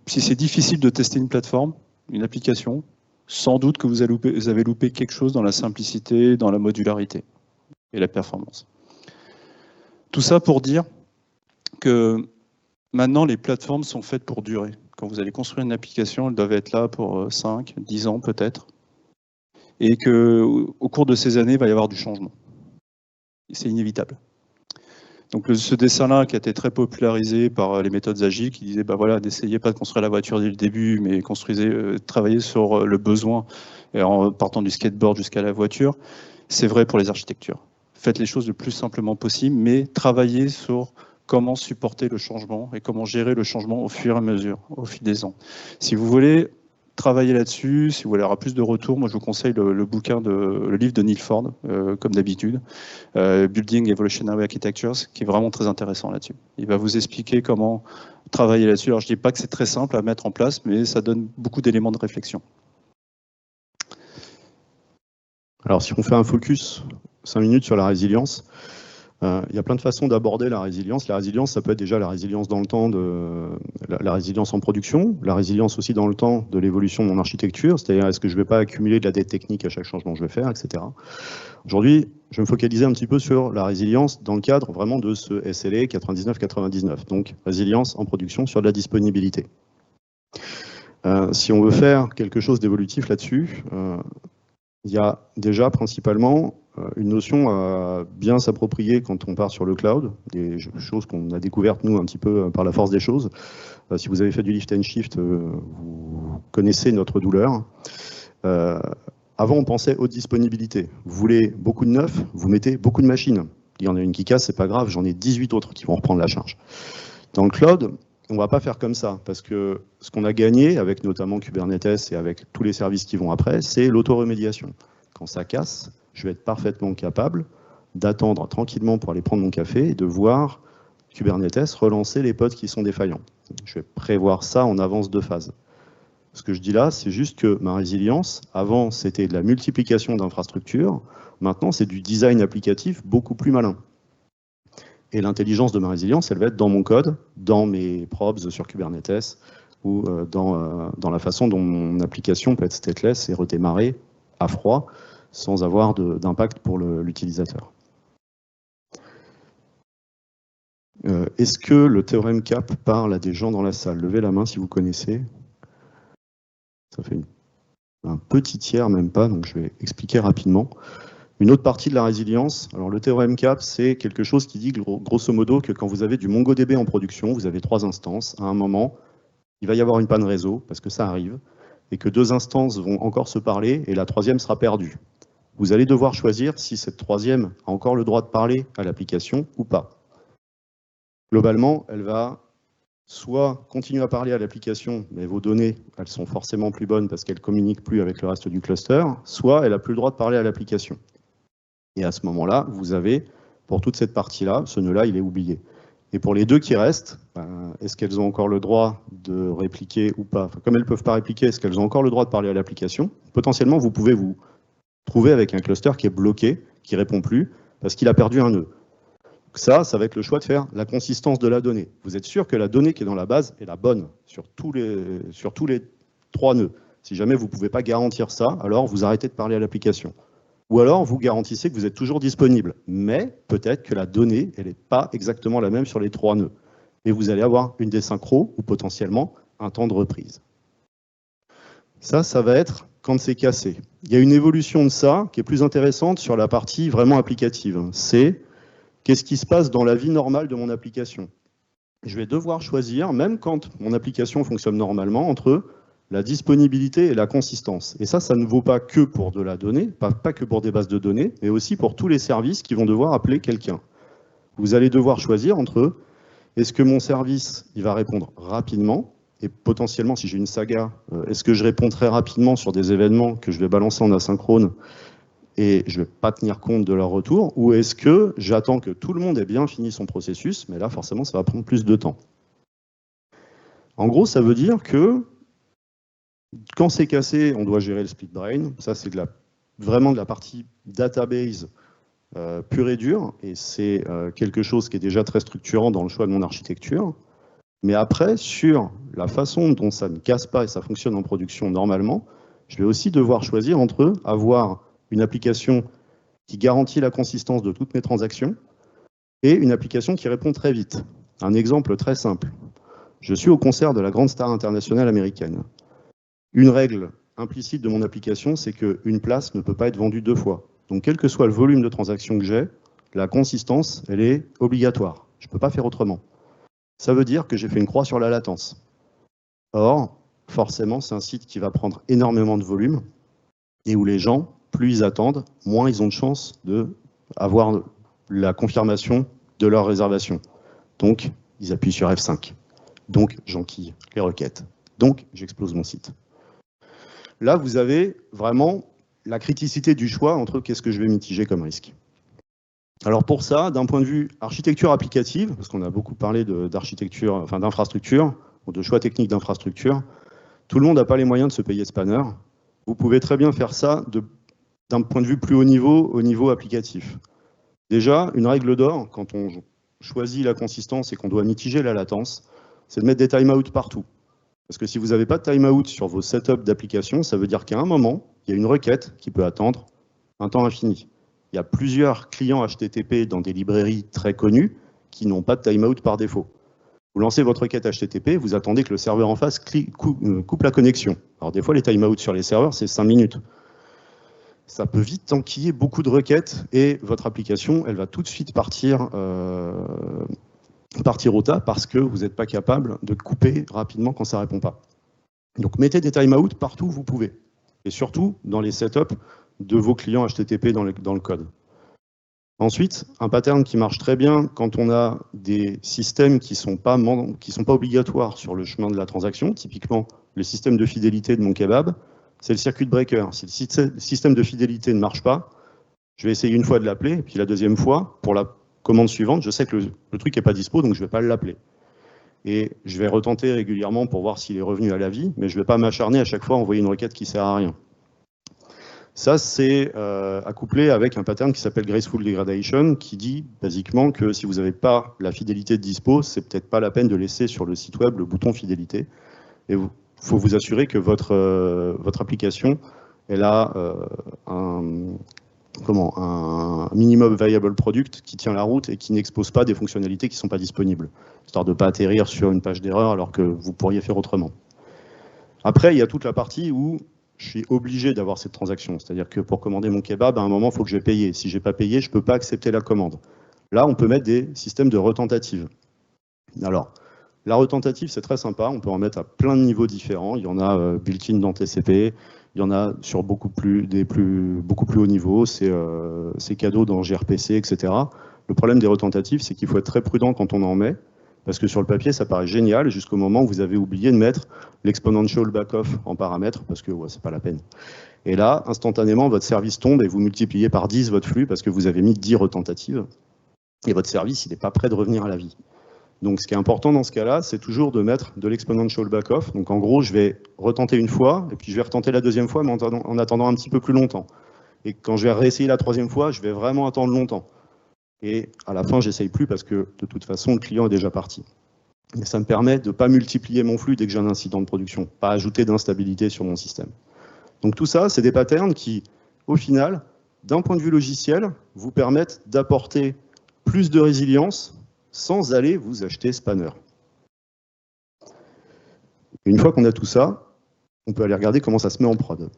c'est difficile de tester une plateforme, une application, sans doute que vous avez loupé quelque chose dans la simplicité, dans la modularité et la performance. Tout ça pour dire que maintenant, les plateformes sont faites pour durer. Quand vous allez construire une application, elles doivent être là pour 5, 10 ans peut-être. Et qu'au cours de ces années, il va y avoir du changement. C'est inévitable. Donc ce dessin-là qui a été très popularisé par les méthodes agiles, qui disait, bah voilà, n'essayez pas de construire la voiture dès le début, mais travaillez sur le besoin, et en partant du skateboard jusqu'à la voiture, c'est vrai pour les architectures. Faites les choses le plus simplement possible, mais travaillez sur comment supporter le changement et comment gérer le changement au fur et à mesure, au fil des ans. Si vous voulez travailler là-dessus, si vous voulez avoir plus de retours, moi je vous conseille le livre de Neil Ford, comme d'habitude, Building Evolutionary Architectures, qui est vraiment très intéressant là-dessus. Il va vous expliquer comment travailler là-dessus. Alors je ne dis pas que c'est très simple à mettre en place, mais ça donne beaucoup d'éléments de réflexion. Alors si on fait un focus 5 minutes sur la résilience, il y a plein de façons d'aborder la résilience. La résilience, ça peut être déjà la résilience dans le temps, la résilience en production, la résilience aussi dans le temps de l'évolution de mon architecture, c'est-à-dire est-ce que je ne vais pas accumuler de la dette technique à chaque changement que je vais faire, etc. Aujourd'hui, je vais me focaliser un petit peu sur la résilience dans le cadre vraiment de ce SLA 99-99, donc résilience en production sur de la disponibilité. Si on veut faire quelque chose d'évolutif là-dessus, il y a déjà principalement une notion à bien s'approprier quand on part sur le cloud, des choses qu'on a découvertes nous un petit peu par la force des choses. Si vous avez fait du lift and shift, vous connaissez notre douleur. Avant, on pensait haute disponibilité. Vous voulez beaucoup de neuf, vous mettez beaucoup de machines. Il y en a une qui casse, c'est pas grave, j'en ai 18 autres qui vont reprendre la charge. Dans le cloud, on ne va pas faire comme ça, parce que ce qu'on a gagné, avec notamment Kubernetes et avec tous les services qui vont après, c'est l'autoremédiation. Quand ça casse, je vais être parfaitement capable d'attendre tranquillement pour aller prendre mon café et de voir Kubernetes relancer les pods qui sont défaillants. Je vais prévoir ça en avance de phase. Ce que je dis là, c'est juste que ma résilience, avant, c'était de la multiplication d'infrastructures, maintenant, c'est du design applicatif beaucoup plus malin. Et l'intelligence de ma résilience, elle va être dans mon code, dans mes probs sur Kubernetes, ou dans la façon dont mon application peut être stateless et redémarrer à froid, sans avoir d'impact pour l'utilisateur. Est-ce que le théorème CAP parle à des gens dans la salle? Levez la main si vous connaissez. Ça fait un petit tiers, même pas, donc je vais expliquer rapidement. Une autre partie de la résilience, alors le théorème CAP, c'est quelque chose qui dit grosso modo que quand vous avez du MongoDB en production, vous avez 3 instances, à un moment, il va y avoir une panne réseau, parce que ça arrive, et que 2 instances vont encore se parler, et la 3e sera perdue. Vous allez devoir choisir si cette 3e a encore le droit de parler à l'application ou pas. Globalement, elle va soit continuer à parler à l'application, mais vos données, elles sont forcément plus bonnes parce qu'elles ne communiquent plus avec le reste du cluster, soit elle n'a plus le droit de parler à l'application. Et à ce moment-là, vous avez, pour toute cette partie-là, ce nœud-là, il est oublié. Et pour les 2 qui restent, est-ce qu'elles ont encore le droit de répliquer ou pas? Comme elles ne peuvent pas répliquer, est-ce qu'elles ont encore le droit de parler à l'application? Potentiellement, vous pouvez vous trouver avec un cluster qui est bloqué, qui ne répond plus, parce qu'il a perdu un nœud. Ça va être le choix de faire la consistance de la donnée. Vous êtes sûr que la donnée qui est dans la base est la bonne sur tous les 3 nœuds. Si jamais vous ne pouvez pas garantir ça, alors vous arrêtez de parler à l'application. Ou alors vous garantissez que vous êtes toujours disponible. Mais peut-être que la donnée, elle n'est pas exactement la même sur les 3 nœuds. Et vous allez avoir une désynchro ou potentiellement un temps de reprise. Ça va être quand c'est cassé. Il y a une évolution de ça qui est plus intéressante sur la partie vraiment applicative. C'est qu'est-ce qui se passe dans la vie normale de mon application? Je vais devoir choisir, même quand mon application fonctionne normalement, entre la disponibilité et la consistance. Et ça ne vaut pas que pour de la donnée, pas que pour des bases de données, mais aussi pour tous les services qui vont devoir appeler quelqu'un. Vous allez devoir choisir entre est-ce que mon service il va répondre rapidement, et potentiellement, si j'ai une saga, est-ce que je réponds très rapidement sur des événements que je vais balancer en asynchrone et je ne vais pas tenir compte de leur retour, ou est-ce que j'attends que tout le monde ait bien fini son processus, mais là, forcément, ça va prendre plus de temps. En gros, ça veut dire que quand c'est cassé, on doit gérer le split brain. Ça, c'est vraiment de la partie database pure et dure, et c'est quelque chose qui est déjà très structurant dans le choix de mon architecture. Mais après, sur la façon dont ça ne casse pas et ça fonctionne en production normalement, je vais aussi devoir choisir entre avoir une application qui garantit la consistance de toutes mes transactions et une application qui répond très vite. Un exemple très simple. Je suis au concert de la grande star internationale américaine. Une règle implicite de mon application, c'est qu'une place ne peut pas être vendue 2 fois. Donc, quel que soit le volume de transactions que j'ai, la consistance, elle est obligatoire. Je ne peux pas faire autrement. Ça veut dire que j'ai fait une croix sur la latence. Or, forcément, c'est un site qui va prendre énormément de volume et où les gens, plus ils attendent, moins ils ont de chances d'avoir la confirmation de leur réservation. Donc, ils appuient sur F5. Donc, j'enquille les requêtes. Donc, j'explose mon site. Là, vous avez vraiment la criticité du choix entre qu'est-ce que je vais mitiger comme risque. Alors pour ça, d'un point de vue architecture applicative, parce qu'on a beaucoup parlé d'architecture, enfin d'infrastructure, ou de choix techniques d'infrastructure, tout le monde n'a pas les moyens de se payer Spanner. Vous pouvez très bien faire ça d'un point de vue plus haut niveau, au niveau applicatif. Déjà, une règle d'or, quand on choisit la consistance et qu'on doit mitiger la latence, c'est de mettre des timeouts partout. Parce que si vous n'avez pas de timeout sur vos setups d'application, ça veut dire qu'à un moment, il y a une requête qui peut attendre un temps infini. Il y a plusieurs clients HTTP dans des librairies très connues qui n'ont pas de timeout par défaut. Vous lancez votre requête HTTP, vous attendez que le serveur en face coupe la connexion. Alors des fois, les timeouts sur les serveurs, c'est 5 minutes. Ça peut vite enquiller beaucoup de requêtes et votre application, elle va tout de suite partir au tas parce que vous n'êtes pas capable de couper rapidement quand ça ne répond pas. Donc mettez des timeouts partout où vous pouvez. Et surtout dans les setups de vos clients HTTP dans le code. Ensuite, un pattern qui marche très bien quand on a des systèmes qui sont pas obligatoires sur le chemin de la transaction, typiquement le système de fidélité de mon kebab, c'est le circuit breaker. Si le système de fidélité ne marche pas, je vais essayer une fois de l'appeler, et puis la deuxième fois, pour la commande suivante, je sais que le truc n'est pas dispo, donc je ne vais pas l'appeler. Et je vais retenter régulièrement pour voir s'il est revenu à la vie, mais je ne vais pas m'acharner à chaque fois à envoyer une requête qui ne sert à rien. Ça, c'est accouplé avec un pattern qui s'appelle Graceful Degradation, qui dit basiquement que si vous n'avez pas la fidélité de dispo, c'est peut-être pas la peine de laisser sur le site web le bouton fidélité. Et il faut vous assurer que votre application, elle a un minimum viable product qui tient la route et qui n'expose pas des fonctionnalités qui ne sont pas disponibles, histoire de ne pas atterrir sur une page d'erreur alors que vous pourriez faire autrement. Après, il y a toute la partie où je suis obligé d'avoir cette transaction. C'est-à-dire que pour commander mon kebab, à un moment, il faut que j'ai payé. Si je n'ai pas payé, je ne peux pas accepter la commande. Là, on peut mettre des systèmes de retentative. Alors, la retentative, c'est très sympa. On peut en mettre à plein de niveaux différents. Il y en a built-in dans TCP. Il y en a sur beaucoup plus haut niveau. C'est cadeau dans gRPC, etc. Le problème des retentatives, c'est qu'il faut être très prudent quand on en met. Parce que sur le papier, ça paraît génial jusqu'au moment où vous avez oublié de mettre l'exponential backoff en paramètre, parce que c'est pas la peine. Et là, instantanément, votre service tombe et vous multipliez par 10 votre flux parce que vous avez mis 10 retentatives. Et votre service, il n'est pas prêt de revenir à la vie. Donc ce qui est important dans ce cas-là, c'est toujours de mettre de l'exponential backoff. Donc en gros, je vais retenter une fois, et puis je vais retenter la deuxième fois, mais en attendant un petit peu plus longtemps. Et quand je vais réessayer la troisième fois, je vais vraiment attendre longtemps. Et à la fin, j'essaye plus parce que de toute façon, le client est déjà parti. Et ça me permet de ne pas multiplier mon flux dès que j'ai un incident de production, pas ajouter d'instabilité sur mon système. Donc tout ça, c'est des patterns qui, au final, d'un point de vue logiciel, vous permettent d'apporter plus de résilience sans aller vous acheter Spanner. Et une fois qu'on a tout ça, on peut aller regarder comment ça se met en prod.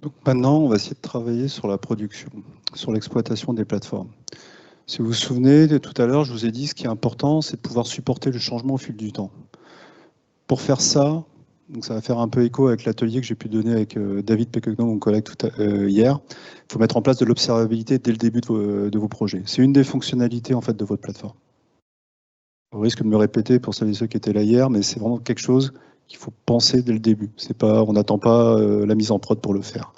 Donc maintenant, on va essayer de travailler sur la production, sur l'exploitation des plateformes. Si vous vous souvenez, tout à l'heure, je vous ai dit, ce qui est important, c'est de pouvoir supporter le changement au fil du temps. Pour faire ça, donc ça va faire un peu écho avec l'atelier que j'ai pu donner avec David Pecognon, mon collègue, hier, il faut mettre en place de l'observabilité dès le début de vos projets. C'est une des fonctionnalités en fait, de votre plateforme. Au risque de me répéter pour celles et ceux qui étaient là hier, mais c'est vraiment quelque chose qu'il faut penser dès le début. On n'attend pas la mise en prod pour le faire.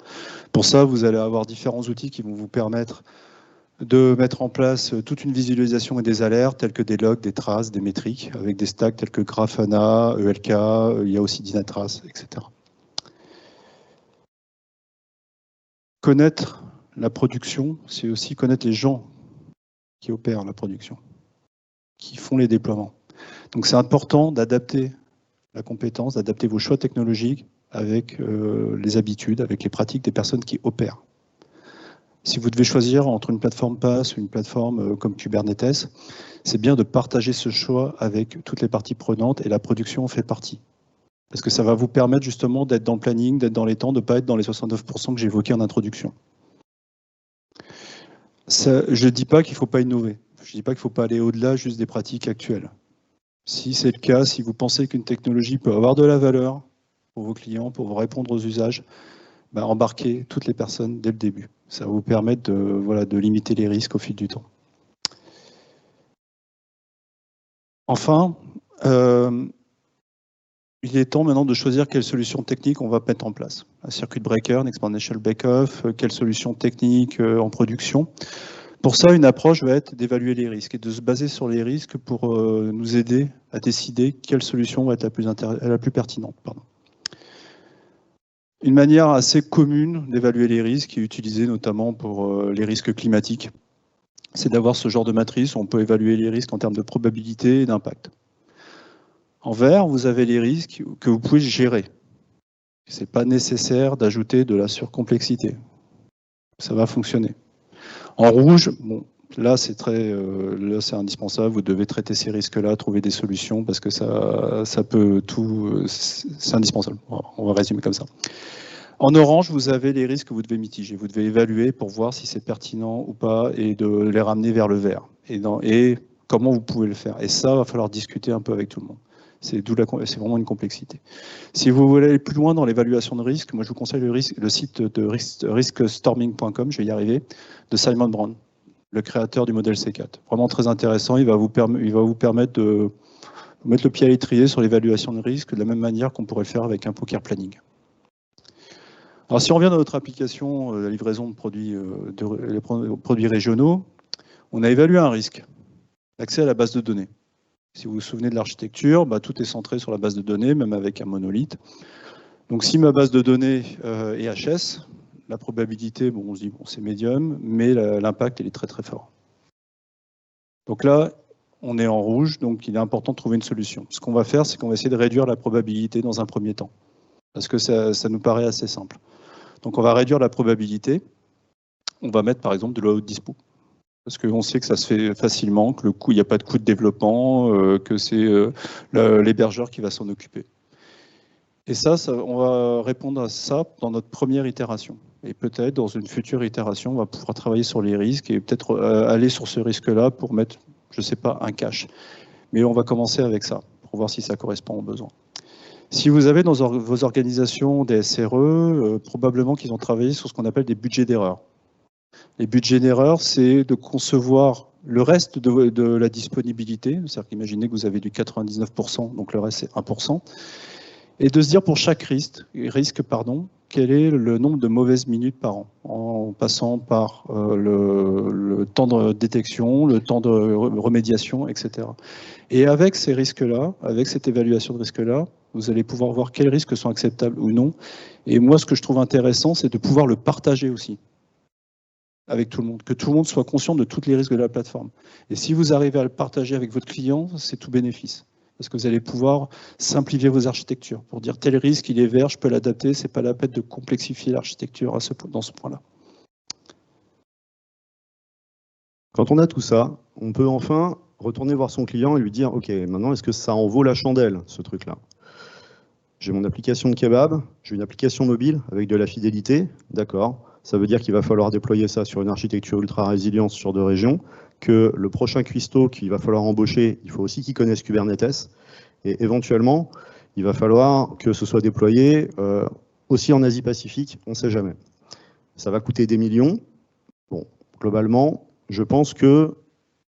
Pour ça, vous allez avoir différents outils qui vont vous permettre de mettre en place toute une visualisation et des alertes, telles que des logs, des traces, des métriques, avec des stacks tels que Grafana, ELK, il y a aussi Dynatrace, etc. Connaître la production, c'est aussi connaître les gens qui opèrent la production, qui font les déploiements. Donc c'est important d'adapter la compétence, d'adapter vos choix technologiques avec les habitudes, avec les pratiques des personnes qui opèrent. Si vous devez choisir entre une plateforme PaaS ou une plateforme comme Kubernetes, c'est bien de partager ce choix avec toutes les parties prenantes et la production en fait partie. Parce que ça va vous permettre justement d'être dans le planning, d'être dans les temps, de ne pas être dans les 69% que j'évoquais en introduction. Ça, je ne dis pas qu'il ne faut pas innover. Je ne dis pas qu'il ne faut pas aller au-delà juste des pratiques actuelles. Si c'est le cas, si vous pensez qu'une technologie peut avoir de la valeur pour vos clients, pour vous répondre aux usages, embarquez toutes les personnes dès le début. Ça va vous permettre de limiter les risques au fil du temps. Enfin, il est temps maintenant de choisir quelle solution technique on va mettre en place. Un circuit breaker, un exponential bake-off, quelle solution technique en production. Pour ça, une approche va être d'évaluer les risques et de se baser sur les risques pour nous aider à décider quelle solution va être la plus pertinente. Pardon. Une manière assez commune d'évaluer les risques, et utilisée notamment pour les risques climatiques, c'est d'avoir ce genre de matrice où on peut évaluer les risques en termes de probabilité et d'impact. En vert, vous avez les risques que vous pouvez gérer. Ce n'est pas nécessaire d'ajouter de la surcomplexité. Ça va fonctionner. En rouge, bon, là c'est indispensable, vous devez traiter ces risques-là, trouver des solutions, parce que ça peut tout... C'est indispensable, on va résumer comme ça. En orange, vous avez les risques que vous devez mitiger. Vous devez évaluer pour voir si c'est pertinent ou pas et de les ramener vers le vert. Et comment vous pouvez le faire. Et ça, il va falloir discuter un peu avec tout le monde. C'est vraiment une complexité. Si vous voulez aller plus loin dans l'évaluation de risque, moi je vous conseille le site de riskstorming.com, je vais y arriver, de Simon Brown, le créateur du modèle C4. Vraiment très intéressant, il va vous permettre de mettre le pied à l'étrier sur l'évaluation de risque de la même manière qu'on pourrait le faire avec un poker planning. Alors si on revient dans notre application, la livraison de produits régionaux, on a évalué un risque, l'accès à la base de données. Si vous vous souvenez de l'architecture, tout est centré sur la base de données, même avec un monolithe. Donc si ma base de données est HS, la probabilité, on se dit c'est médium, mais l'impact il est très très fort. Donc là, on est en rouge, donc il est important de trouver une solution. Ce qu'on va faire, c'est qu'on va essayer de réduire la probabilité dans un premier temps, parce que ça nous paraît assez simple. Donc on va réduire la probabilité, on va mettre par exemple de la haute dispo. Parce qu'on sait que ça se fait facilement, que il n'y a pas de coût de développement, que c'est l'hébergeur qui va s'en occuper. Et ça, on va répondre à ça dans notre première itération. Et peut-être dans une future itération, on va pouvoir travailler sur les risques et peut-être aller sur ce risque-là pour mettre, je ne sais pas, un cache. Mais on va commencer avec ça, pour voir si ça correspond aux besoins. Si vous avez dans vos organisations des SRE, probablement qu'ils ont travaillé sur ce qu'on appelle des budgets d'erreur. Les budgets d'erreur, c'est de concevoir le reste de la disponibilité, c'est-à-dire qu'imaginez que vous avez du 99%, donc le reste c'est 1%, et de se dire pour chaque risque, quel est le nombre de mauvaises minutes par an, en passant par le temps de détection, le temps de remédiation, etc. Et avec ces risques-là, avec cette évaluation de risque-là, vous allez pouvoir voir quels risques sont acceptables ou non. Et moi, ce que je trouve intéressant, c'est de pouvoir le partager aussi avec tout le monde, que tout le monde soit conscient de tous les risques de la plateforme. Et si vous arrivez à le partager avec votre client, c'est tout bénéfice. Parce que vous allez pouvoir simplifier vos architectures pour dire tel risque, il est vert, je peux l'adapter, c'est pas la peine de complexifier l'architecture dans ce point-là. Quand on a tout ça, on peut enfin retourner voir son client et lui dire « Ok, maintenant, est-ce que ça en vaut la chandelle, ce truc-là » J'ai mon application de kebab, j'ai une application mobile avec de la fidélité, d'accord. Ça veut dire qu'il va falloir déployer ça sur une architecture ultra résiliente sur 2 régions, que le prochain cuistot qu'il va falloir embaucher, il faut aussi qu'il connaisse Kubernetes, et éventuellement, il va falloir que ce soit déployé aussi en Asie-Pacifique, on ne sait jamais. Ça va coûter des millions. Bon, globalement, je pense qu'on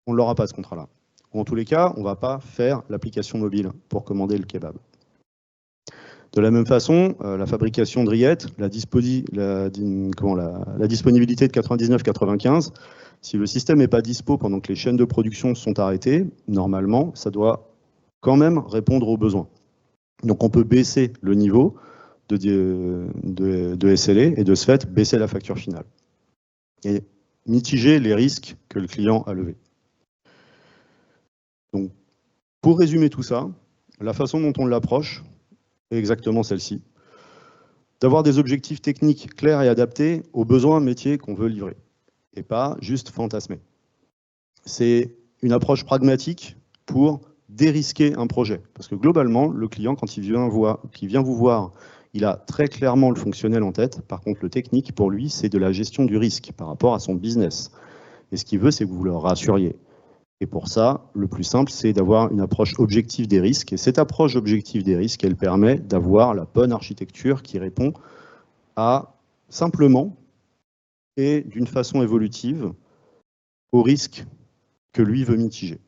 ne l'aura pas ce contrat-là. En tous les cas, on ne va pas faire l'application mobile pour commander le kebab. De la même façon, la fabrication de rillettes, la disponibilité de 99-95, si le système n'est pas dispo pendant que les chaînes de production sont arrêtées, normalement, ça doit quand même répondre aux besoins. Donc on peut baisser le niveau de SLA et de ce fait baisser la facture finale. Et mitiger les risques que le client a levés. Donc, pour résumer tout ça, la façon dont on l'approche est exactement celle-ci. D'avoir des objectifs techniques clairs et adaptés aux besoins métiers qu'on veut livrer, et pas juste fantasmer. C'est une approche pragmatique pour dérisquer un projet. Parce que globalement, le client, quand il vient vous voir, il a très clairement le fonctionnel en tête. Par contre, le technique, pour lui, c'est de la gestion du risque par rapport à son business. Et ce qu'il veut, c'est que vous le rassuriez. Et pour ça, le plus simple, c'est d'avoir une approche objective des risques. Et cette approche objective des risques, elle permet d'avoir la bonne architecture qui répond à simplement et d'une façon évolutive aux risques que lui veut mitiger.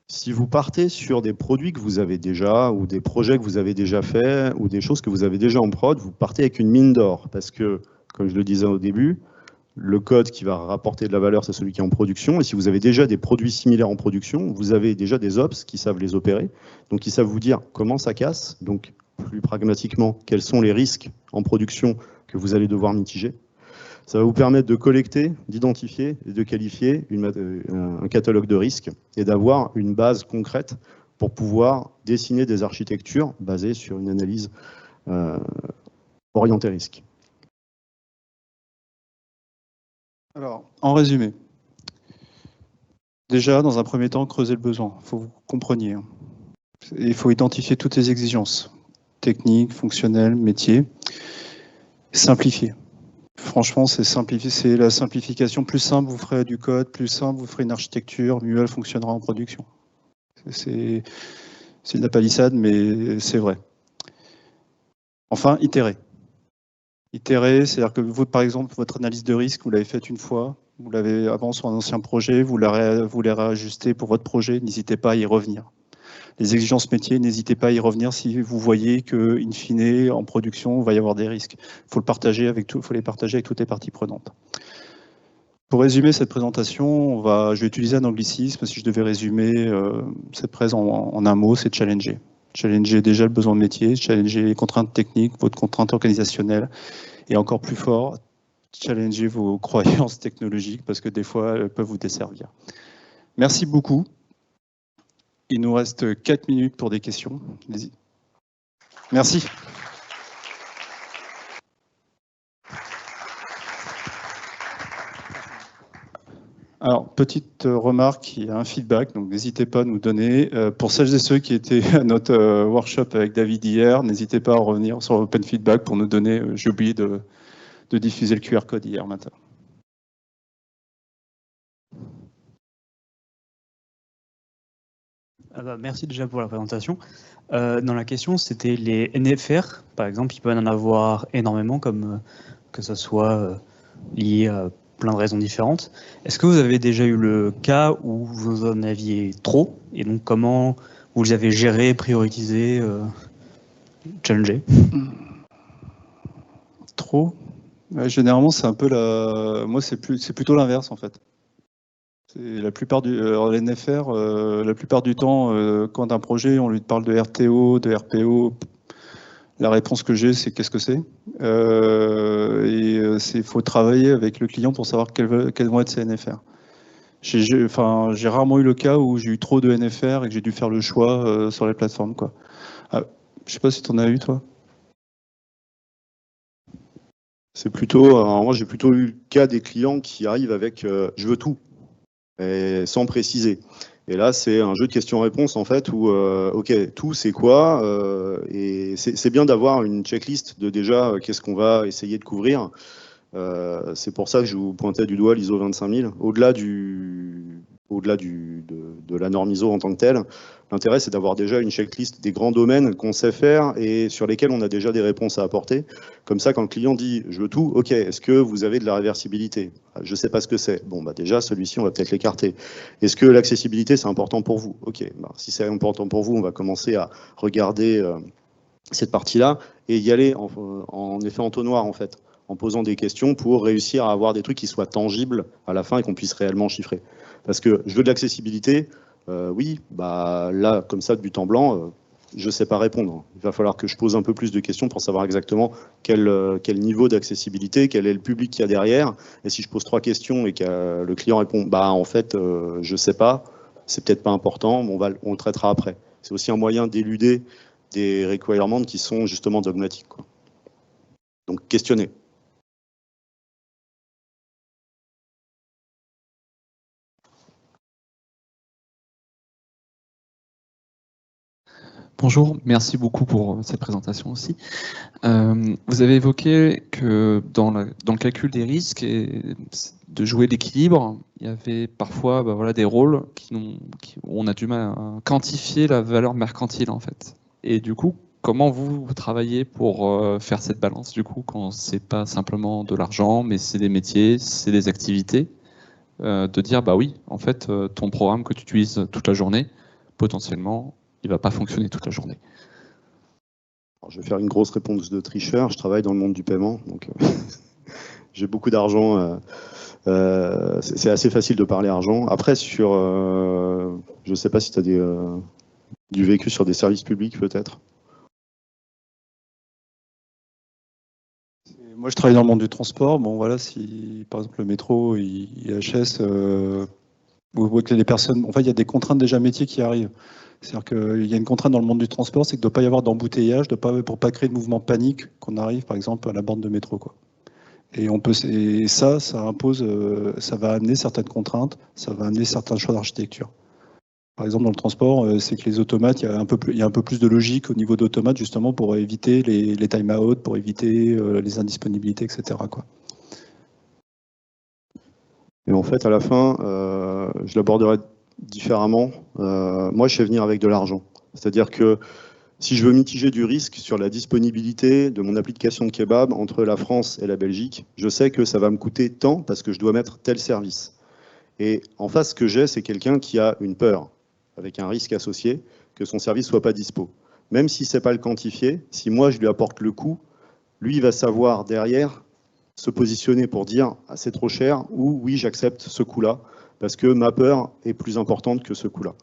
Si vous partez sur des produits que vous avez déjà, ou des projets que vous avez déjà faits, ou des choses que vous avez déjà en prod, vous partez avec une mine d'or. Parce que, comme je le disais au début, le code qui va rapporter de la valeur, c'est celui qui est en production. Et si vous avez déjà des produits similaires en production, vous avez déjà des ops qui savent les opérer. Donc, ils savent vous dire comment ça casse. Donc, plus pragmatiquement, quels sont les risques en production que vous allez devoir mitiger. Ça va vous permettre de collecter, d'identifier et de qualifier un catalogue de risques et d'avoir une base concrète pour pouvoir dessiner des architectures basées sur une analyse orientée risque. Alors, en résumé, déjà, dans un premier temps, creuser le besoin. Il faut que vous compreniez. Il faut identifier toutes les exigences, techniques, fonctionnelles, métiers. Simplifier. Franchement, c'est la simplification. Plus simple, vous ferez du code, plus simple, vous ferez une architecture, mieux elle fonctionnera en production. C'est de la palissade, mais c'est vrai. Enfin, itérer. Itérer, c'est-à-dire que vous, par exemple, votre analyse de risque, vous l'avez faite une fois, vous l'avez avant sur un ancien projet, vous l'avez réajusté pour votre projet, n'hésitez pas à y revenir. Les exigences métiers, n'hésitez pas à y revenir si vous voyez que, in fine, en production, il va y avoir des risques. Il faut les partager avec toutes les parties prenantes. Pour résumer cette présentation, je vais utiliser un anglicisme. Si je devais résumer cette presse en un mot, c'est challenger. Challenger déjà le besoin de métier, challenger les contraintes techniques, votre contrainte organisationnelle, et encore plus fort, challenger vos croyances technologiques, parce que des fois, elles peuvent vous desservir. Merci beaucoup. Il nous reste 4 minutes pour des questions. Merci. Alors, petite remarque, il y a un feedback, donc n'hésitez pas à nous donner. Pour celles et ceux qui étaient à notre workshop avec David hier, n'hésitez pas à revenir sur Open Feedback pour nous donner. J'ai oublié de diffuser le QR code hier matin. Merci déjà pour la présentation. Dans la question, c'était les NFR, par exemple, il peut en avoir énormément, comme que ce soit lié à plein de raisons différentes. Est-ce que vous avez déjà eu le cas où vous en aviez trop, et donc comment vous les avez gérés, prioritisés, challengés? Trop? Généralement, c'est un peu moi, c'est plutôt l'inverse, en fait. La plupart l'NFR, la plupart du temps, quand un projet, on lui parle de RTO, de RPO, la réponse que j'ai, c'est qu'est-ce que c'est. Il faut travailler avec le client pour savoir quels vont être ces NFR. J'ai rarement eu le cas où j'ai eu trop de NFR et que j'ai dû faire le choix sur les plateformes, quoi. Ah, je sais pas si tu en as eu, toi. C'est plutôt, alors moi j'ai plutôt eu le cas des clients qui arrivent avec je veux tout, et sans préciser. Et là, c'est un jeu de questions-réponses, en fait, où, OK, tout, c'est quoi et c'est bien d'avoir une checklist de déjà qu'est-ce qu'on va essayer de couvrir. C'est pour ça que je vous pointais du doigt l'ISO 25000. Au-delà de la norme ISO en tant que telle, l'intérêt, c'est d'avoir déjà une checklist des grands domaines qu'on sait faire et sur lesquels on a déjà des réponses à apporter. Comme ça, quand le client dit « je veux tout », OK, est-ce que vous avez de la réversibilité? Je ne sais pas ce que c'est. Bon, bah déjà, celui-ci, on va peut-être l'écarter. Est-ce que l'accessibilité, c'est important pour vous? OK, bah, si c'est important pour vous, on va commencer à regarder cette partie-là et y aller en effet entonnoir, en fait, en posant des questions pour réussir à avoir des trucs qui soient tangibles à la fin et qu'on puisse réellement chiffrer. Parce que je veux de l'accessibilité, oui, bah là, comme ça, de but en blanc, je ne sais pas répondre. Il va falloir que je pose un peu plus de questions pour savoir exactement quel niveau d'accessibilité, quel est le public qu'il y a derrière. Et si je pose 3 questions et que le client répond, bah en fait, je ne sais pas, c'est peut-être pas important, mais on le traitera après. C'est aussi un moyen d'éluder des requirements qui sont justement dogmatiques, quoi. Donc, questionner. Bonjour, merci beaucoup pour cette présentation aussi. Vous avez évoqué que dans le calcul des risques et de jouer l'équilibre, il y avait parfois voilà, des rôles où on a du mal à quantifier la valeur mercantile en fait. Et du coup, comment vous travaillez pour faire cette balance du coup quand c'est pas simplement de l'argent, mais c'est des métiers, c'est des activités, de dire bah oui, en fait, ton programme que tu utilises toute la journée, potentiellement, il va pas fonctionner toute la journée. Alors, je vais faire une grosse réponse de tricheur. Je travaille dans le monde du paiement, donc j'ai beaucoup d'argent. C'est assez facile de parler argent. Après, je ne sais pas si tu as du vécu sur des services publics, peut-être. Moi, je travaille dans le monde du transport. Bon, voilà, si par exemple le métro, IHS, vous voyez que les personnes, en fait, il y a des contraintes déjà métiers qui arrivent. C'est-à-dire qu'il y a une contrainte dans le monde du transport, c'est qu'il ne doit pas y avoir d'embouteillage, pour ne pas créer de mouvement de panique qu'on arrive, par exemple, à la borne de métro, quoi. Et ça impose, ça va amener certaines contraintes, ça va amener certains choix d'architecture. Par exemple, dans le transport, c'est que les automates, il y a un peu plus de logique au niveau d'automates, justement, pour éviter les time-out, pour éviter les indisponibilités, etc., quoi. Et en fait, à la fin, je l'aborderai différemment. Moi, je sais venir avec de l'argent. C'est-à-dire que si je veux mitiger du risque sur la disponibilité de mon application de kebab entre la France et la Belgique, je sais que ça va me coûter tant parce que je dois mettre tel service. Et en face, ce que j'ai, c'est quelqu'un qui a une peur, avec un risque associé, que son service ne soit pas dispo. Même si ce n'est pas le quantifié, si moi je lui apporte le coût, lui il va savoir derrière se positionner pour dire ah, c'est trop cher ou oui j'accepte ce coût-là parce que ma peur est plus importante que ce coût-là.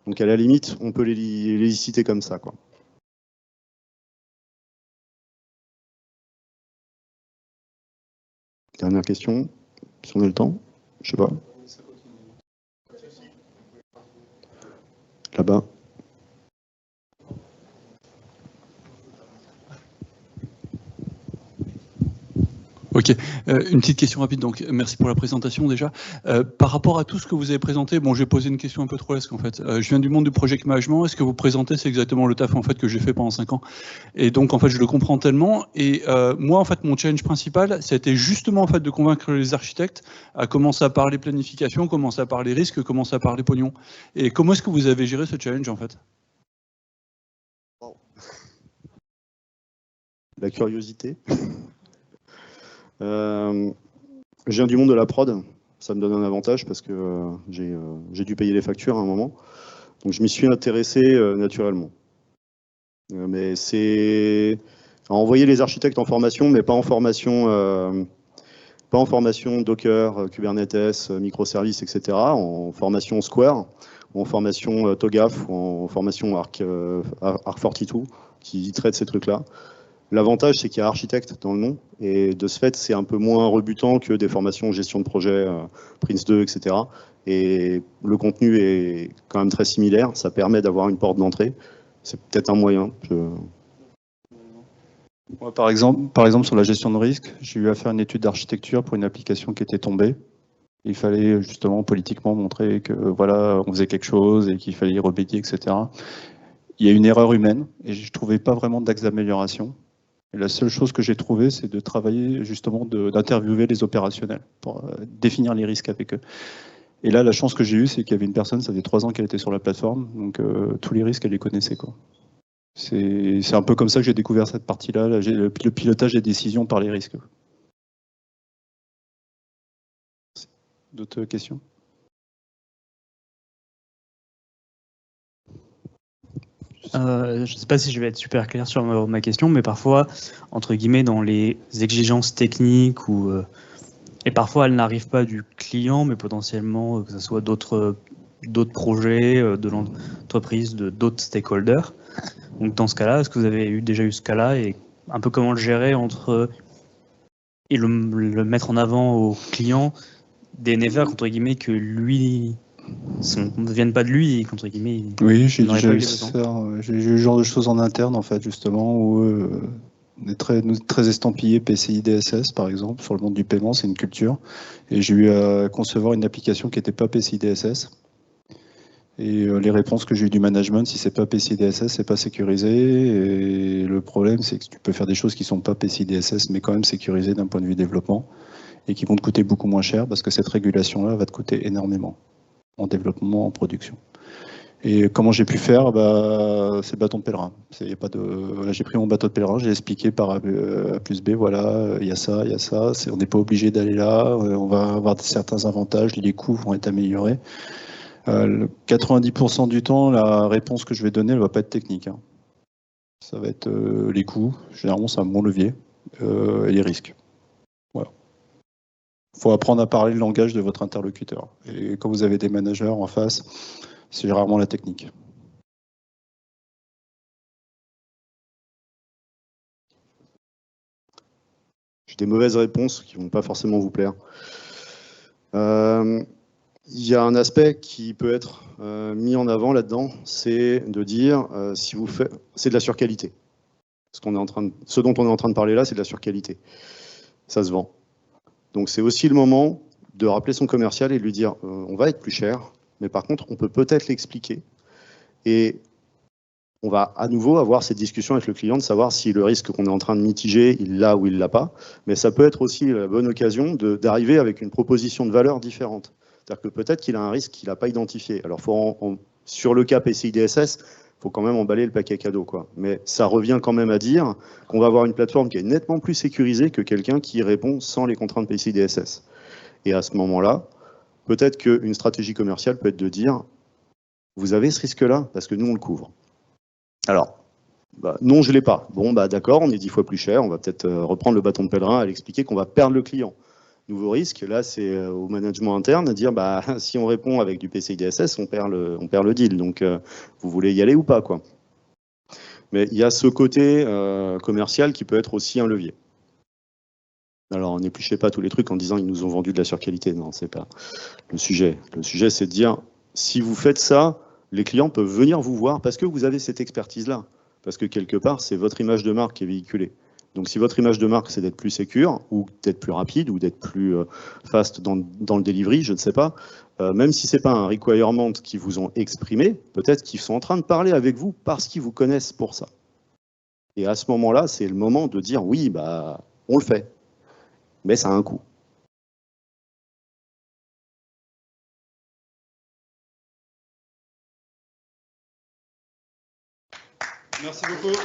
Donc à la limite, on peut les liciter comme ça, quoi. Dernière question, si on a le temps, je sais pas. Là-bas. Ok, une petite question rapide, donc merci pour la présentation déjà. Par rapport à tout ce que vous avez présenté, bon, j'ai posé une question un peu trop lesque en fait. Je viens du monde du project management, est-ce que vous présentez, c'est exactement le taf en fait que j'ai fait pendant 5 ans. Et donc en fait je le comprends tellement, et moi en fait mon challenge principal, c'était justement en fait de convaincre les architectes à commencer à parler planification, commencer à parler risque, commencer à parler pognon. Et comment est-ce que vous avez géré ce challenge en fait? La curiosité. Je viens du monde de la prod, ça me donne un avantage parce que j'ai dû payer les factures à un moment. Donc je m'y suis intéressé naturellement. Mais c'est à envoyer les architectes en formation, mais pas en formation Docker, Kubernetes, microservices, etc. En formation Square, ou en formation TOGAF, ou en formation Arc42, qui traite ces trucs-là. L'avantage, c'est qu'il y a architecte dans le nom, et de ce fait, c'est un peu moins rebutant que des formations gestion de projet, Prince2, etc. Et le contenu est quand même très similaire, ça permet d'avoir une porte d'entrée. C'est peut-être un moyen. Moi, par exemple, sur la gestion de risque, j'ai eu à faire une étude d'architecture pour une application qui était tombée. Il fallait justement politiquement montrer que voilà, on faisait quelque chose et qu'il fallait y remédier, etc. Il y a une erreur humaine et je ne trouvais pas vraiment d'axe d'amélioration. Et la seule chose que j'ai trouvée, c'est de travailler justement, d'interviewer les opérationnels pour définir les risques avec eux. Et là, la chance que j'ai eue, c'est qu'il y avait une personne, ça faisait 3 ans qu'elle était sur la plateforme, donc tous les risques, elle les connaissait, quoi. C'est un peu comme ça que j'ai découvert cette partie-là, le pilotage des décisions par les risques. D'autres questions ? Je ne sais pas si je vais être super clair sur ma question, mais parfois, entre guillemets, dans les exigences techniques, et parfois elles n'arrivent pas du client, mais potentiellement que ce soit d'autres projets, de l'entreprise, d'autres stakeholders. Donc dans ce cas-là, est-ce que vous avez déjà eu ce cas-là et un peu comment le gérer et le mettre en avant au client des NFR, entre guillemets, que lui ne viennent pas de lui, entre guillemets. Oui, j'ai déjà eu ça. J'ai eu ce genre de choses en interne, en fait, justement, où on est très estampillé PCI DSS, par exemple, sur le monde du paiement, c'est une culture. Et j'ai eu à concevoir une application qui n'était pas PCI DSS. Et les réponses que j'ai eues du management, si c'est pas PCI DSS, c'est pas sécurisé. Et le problème, c'est que tu peux faire des choses qui sont pas PCI DSS, mais quand même sécurisées d'un point de vue développement, et qui vont te coûter beaucoup moins cher, parce que cette régulation-là va te coûter énormément en développement, en production. Et comment j'ai pu faire, c'est bâton de pèlerin. Y a pas de... Voilà, j'ai pris mon bateau de pèlerin, j'ai expliqué par A plus B, voilà, il y a ça, il y a ça. On n'est pas obligé d'aller là, on va avoir certains avantages, les coûts vont être améliorés. 90% du temps, la réponse que je vais donner, elle va pas être technique. Hein. Ça va être les coûts, généralement c'est un bon levier, et les risques. Voilà. Il faut apprendre à parler le langage de votre interlocuteur. Et quand vous avez des managers en face, c'est rarement la technique. J'ai des mauvaises réponses qui ne vont pas forcément vous plaire. Il y a un aspect qui peut être mis en avant là-dedans, c'est de dire si vous faites, c'est de la surqualité. Ce dont on est en train de parler là, c'est de la surqualité. Ça se vend. Donc c'est aussi le moment de rappeler son commercial et de lui dire on va être plus cher, mais par contre on peut peut-être l'expliquer. Et on va à nouveau avoir cette discussion avec le client de savoir si le risque qu'on est en train de mitiger, il l'a ou il l'a pas. Mais ça peut être aussi la bonne occasion d'arriver avec une proposition de valeur différente. C'est-à-dire que peut-être qu'il a un risque qu'il n'a pas identifié. Alors sur le cas PCI DSS, il faut quand même emballer le paquet cadeau, quoi. Mais ça revient quand même à dire qu'on va avoir une plateforme qui est nettement plus sécurisée que quelqu'un qui répond sans les contraintes PCI DSS. Et à ce moment-là, peut-être qu'une stratégie commerciale peut être de dire vous avez ce risque-là parce que nous on le couvre. Alors, non, je ne l'ai pas. Bon, d'accord, on est 10 fois plus cher, on va peut-être reprendre le bâton de pèlerin à l'expliquer qu'on va perdre le client. Nouveau risque, là, c'est au management interne de dire, si on répond avec du PCI DSS, on perd le deal. Donc, vous voulez y aller ou pas, quoi. Mais il y a ce côté commercial qui peut être aussi un levier. Alors, n'épluchez pas tous les trucs en disant ils nous ont vendu de la surqualité. Non, c'est pas le sujet. Le sujet, c'est de dire, si vous faites ça, les clients peuvent venir vous voir parce que vous avez cette expertise-là. Parce que quelque part, c'est votre image de marque qui est véhiculée. Donc si votre image de marque, c'est d'être plus sécure, ou d'être plus rapide, ou d'être plus fast dans le delivery, je ne sais pas, même si ce n'est pas un requirement qu'ils vous ont exprimé, peut-être qu'ils sont en train de parler avec vous parce qu'ils vous connaissent pour ça. Et à ce moment-là, c'est le moment de dire oui, on le fait, mais ça a un coût. Merci beaucoup.